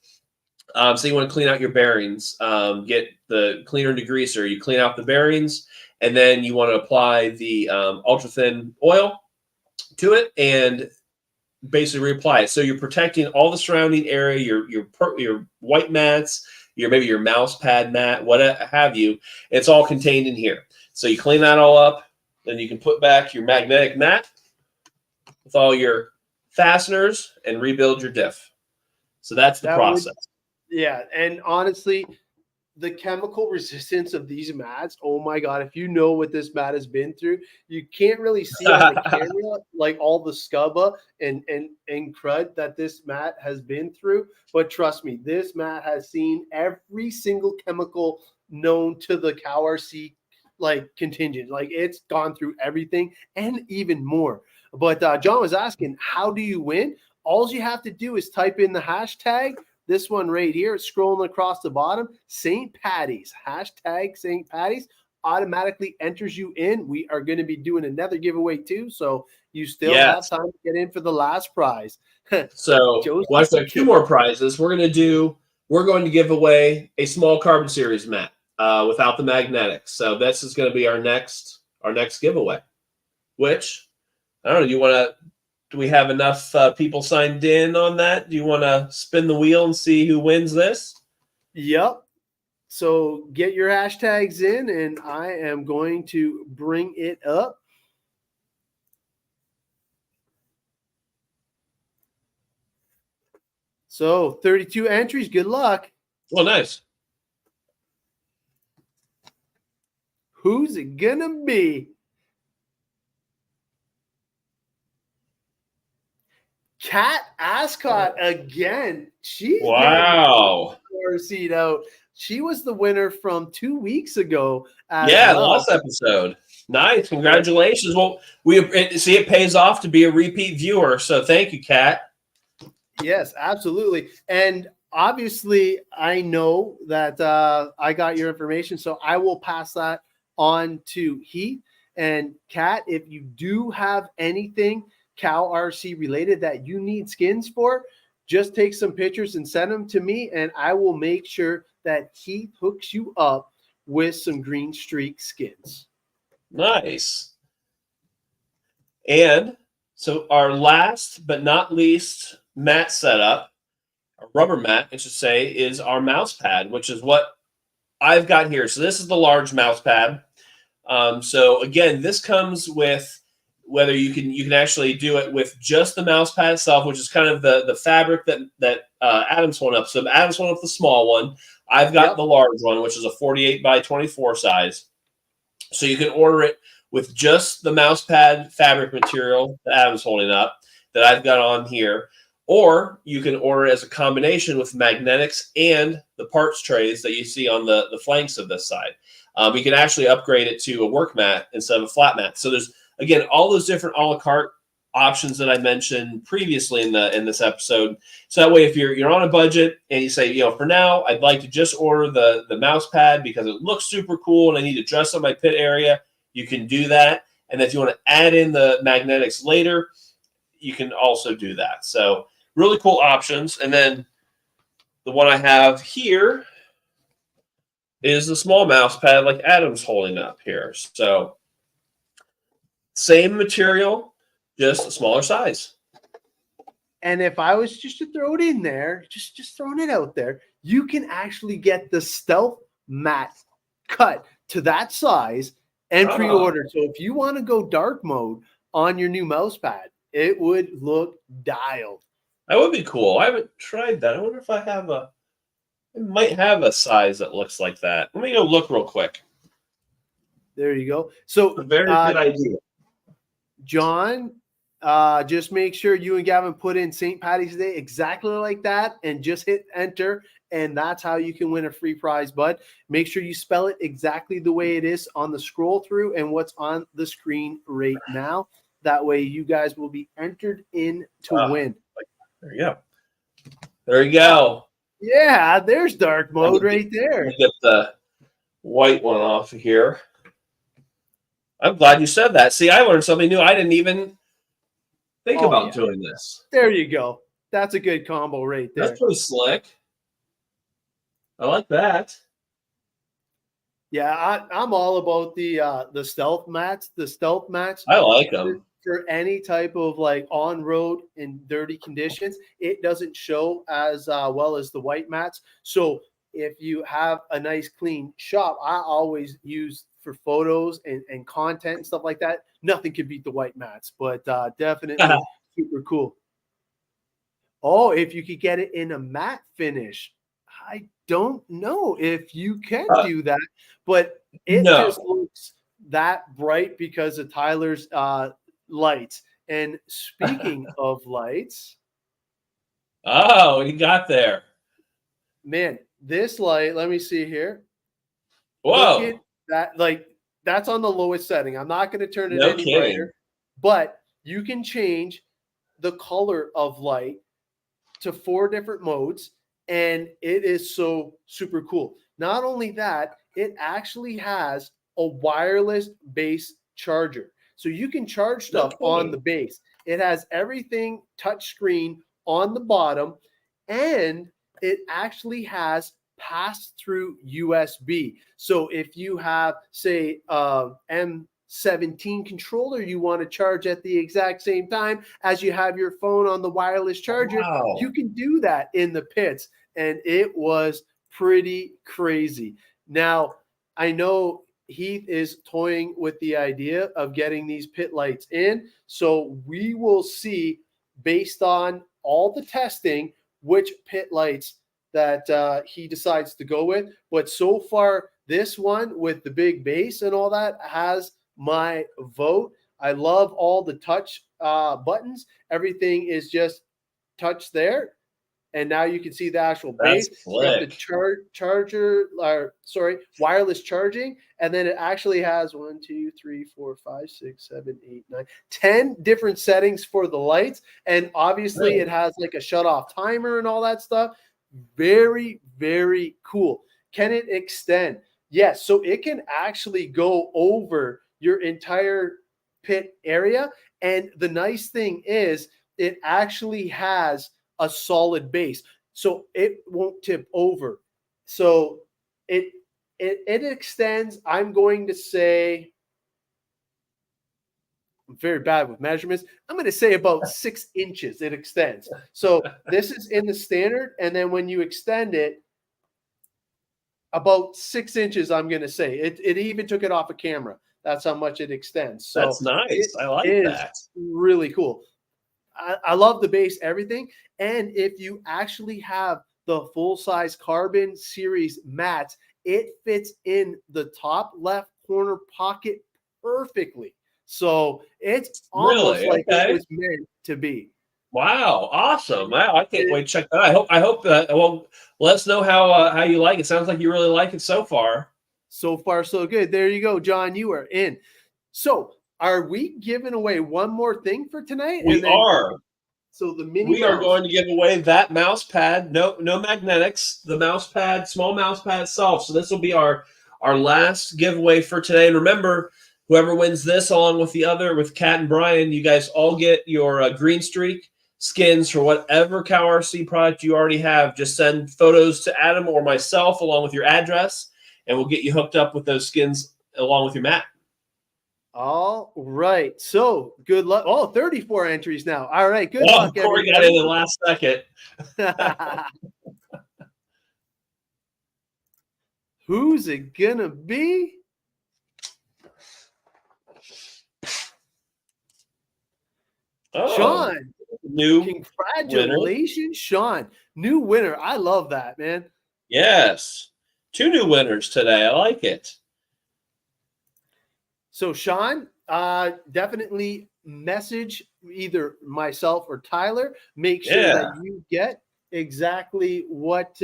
So you want to clean out your bearings, get the cleaner and degreaser. You clean out the bearings, and then you want to apply the ultra thin oil to it and basically reapply it. So you're protecting all the surrounding area, your white mats, maybe your mouse pad mat, what have you. It's all contained in here. So you clean that all up, then you can put back your magnetic mat with all your fasteners and rebuild your diff. So that's the process. Yeah, and honestly, the chemical resistance of these mats, oh my God, if you know what this mat has been through, you can't really see on the camera like all the scubba and crud that this mat has been through. But trust me, this mat has seen every single chemical known to the CowRC contingent. Like it's gone through everything and even more. But John was asking, how do you win? All you have to do is type in the hashtag. This one right here, scrolling across the bottom, St. Patty's, hashtag St. Patty's, automatically enters you in. We are going to be doing another giveaway too, so you still have time to get in for the last prize. So I've got 2 more prizes. We're going to give away a small Carbon Series mat without the magnetics. So this is going to be our next giveaway, which, I don't know, do we have enough people signed in on that? Do you want to spin the wheel and see who wins this? Yep. So get your hashtags in, and I am going to bring it up. So 32 entries. Good luck. Well, nice. Who's it going to be? Kat Ascot again. She's wow. Out. She was the winner from 2 weeks ago. The last episode. Nice. Congratulations. Well, it pays off to be a repeat viewer. So thank you, Kat. Yes, absolutely. And obviously, I know that I got your information, so I will pass that on to Heath. And Kat, if you do have anything CowRC related that you need skins for, just take some pictures and send them to me, and I will make sure that Heath hooks you up with some Green Streak skins. Nice. And so our last but not least mat setup, a rubber mat, I should say, is our mouse pad, which is what I've got here. So this is the large mouse pad. So again, this comes with whether you can actually do it with just the mouse pad itself, which is kind of the fabric that Adam's holding up. So Adam's holding up the small one. I've got the large one, which is a 48 by 24 size. So you can order it with just the mouse pad fabric material that Adam's holding up that I've got on here. Or you can order it as a combination with magnetics and the parts trays that you see on the flanks of this side. You can actually upgrade it to a work mat instead of a flat mat. So there's, again, all those different a la carte options that I mentioned previously in this episode. So that way, if you're on a budget and you say, for now, I'd like to just order the mouse pad because it looks super cool and I need to dress up my pit area, you can do that. And if you want to add in the magnetics later, you can also do that. So really cool options. And then the one I have here is the small mouse pad like Adam's holding up here. So same material, just a smaller size. And if I was just to throw it in there, just throwing it out there, you can actually get the stealth mat cut to that size and pre-order. So if you want to go dark mode on your new mouse pad, it would look dialed. That would be cool. I haven't tried that. I wonder if I have I might have a size that looks like that. Let me go look real quick. There you go. So A very good idea. John, just make sure you and Gavin put in St. Patty's Day exactly like that and just hit enter. And that's how you can win a free prize, bud. Make sure you spell it exactly the way it is on the scroll through and what's on the screen right now. That way you guys will be entered in to win. There you go. There you go. Yeah, there's dark mode right there. Let me get the white one off of here. I'm glad you said that. See, I learned something new. I didn't even think about doing this. There you go. That's a good combo right there. That's pretty slick. I like that. Yeah, I'm all about the stealth mats. The stealth mats. I like them. For any type of like on-road in dirty conditions, it doesn't show as well as the white mats. So if you have a nice clean shop, I always use for photos and content and stuff like that. Nothing can beat the white mats, but definitely super cool. Oh, if you could get it in a matte finish, I don't know if you can do that, but it just looks that bright because of Tyler's lights. And speaking of lights, oh, what you got there? Man, this light, let me see here. Whoa. Look at that, like that's on the lowest setting. I'm not going to turn it any brighter, but you can change the color of light to 4 different modes, and it is so super cool. Not only that, it actually has a wireless base charger. So you can charge stuff on the base. It has everything touch screen on the bottom, and it actually has pass-through USB. So if you have, say, M17 controller you want to charge at the exact same time as you have your phone on the wireless charger, you can do that in the pits. And it was pretty crazy. Now, I know Heath is toying with the idea of getting these pit lights in. So we will see, based on all the testing, which pit lights that he decides to go with. But so far, this one with the big base and all that has my vote. I love all the touch buttons. Everything is just touch there. And now you can see the actual base. The charger, wireless charging. And then it actually has 1, 2, 3, 4, 5, 6, 7, 8, 9, 10 different settings for the lights. And obviously it has like a shut off timer and all that stuff. Very, very cool. Can it extend? Yes. So it can actually go over your entire pit area. And the nice thing is it actually has a solid base, so it won't tip over. So it extends. I'm going to say, I'm very bad with measurements. I'm going to say about 6 inches it extends. So this is in the standard, and then when you extend it, about 6 inches, I'm going to say. It even took it off a camera. That's how much it extends. So that's nice. I like that. Really cool. I love the base, everything. And if you actually have the full-size Carbon Series Mats, it fits in the top left corner pocket perfectly. So it's almost like it was meant to be. Wow, awesome! I can't wait to check that out. I hope that. Well, let us know how you like it. Sounds like you really like it so far. So far, so good. There you go, John. You are in. So, are we giving away one more thing for tonight? We are. So the mini. We are going to give away that mouse pad. No magnetics. The mouse pad, small mouse pad itself. So this will be our last giveaway for today. And remember, whoever wins this, along with the other, with Kat and Brian, you guys all get your green streak skins for whatever CowRC product you already have. Just send photos to Adam or myself along with your address, and we'll get you hooked up with those skins along with your mat. All right. So good luck. Oh, 34 entries now. All right. Good luck. Corey got in the last second. Who's it gonna be? Oh, Sean. new Congratulations, winner. Sean. New winner. I love that, man. Yes. 2 new winners today. I like it. So, Sean, definitely message either myself or Tyler. Make sure that you get exactly what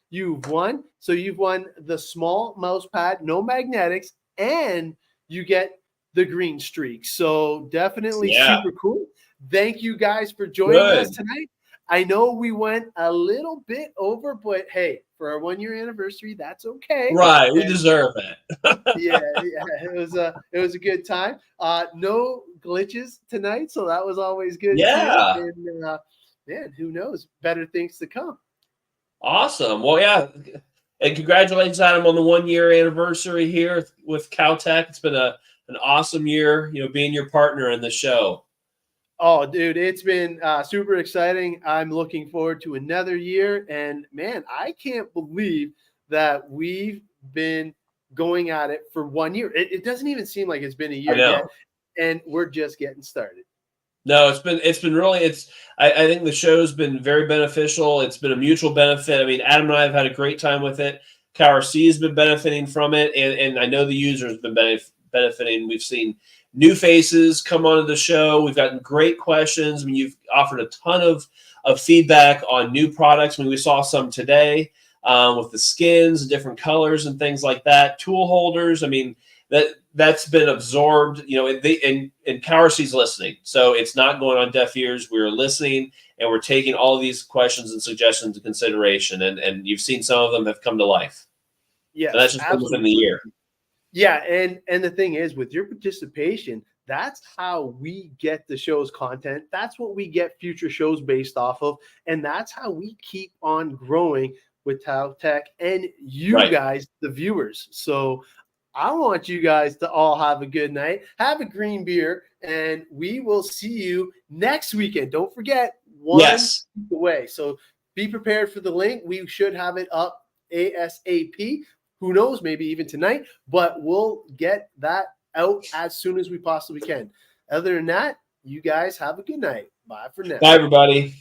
you've won. So you've won the small mouse pad, no magnetics, and you get the green streak. So definitely super cool. Thank you guys for joining us tonight. I know we went a little bit over, but hey, for our 1-year anniversary, that's okay. Right, we deserve it. yeah, it was a good time. No glitches tonight, so that was always good. Yeah, too. And man, who knows? Better things to come. Awesome. Well, yeah, and congratulations, Adam, on the 1-year anniversary here with Cowtech. It's been an awesome year, being your partner in the show. Oh, dude, it's been super exciting. I'm looking forward to another year. And, man, I can't believe that we've been going at it for 1 year. It doesn't even seem like it's been a year yet. And we're just getting started. No, it's been really, I think the show's been very beneficial. It's been a mutual benefit. I mean, Adam and I have had a great time with it. CowRC has been benefiting from it. And I know the users have been benefiting. We've seen new faces come onto the show. We've gotten great questions. I mean, you've offered a ton of feedback on new products. I mean, we saw some today with the skins and different colors and things like that. Tool holders. I mean, that's been absorbed, and CowRC's listening. So it's not going on deaf ears. We're listening, and we're taking all of these questions and suggestions into consideration. And you've seen some of them have come to life. Yeah, so that's just been within the year. Yeah, and the thing is, with your participation, that's how we get the show's content. That's what we get future shows based off of, and that's how we keep on growing with Cowtech and you guys, the viewers. So I want you guys to all have a good night, have a green beer, and we will see you next weekend. Don't forget, one week away. So be prepared for the link. We should have it up ASAP. Who knows, maybe even tonight, but we'll get that out as soon as we possibly can. Other than that, you guys have a good night. Bye for now. Bye, everybody.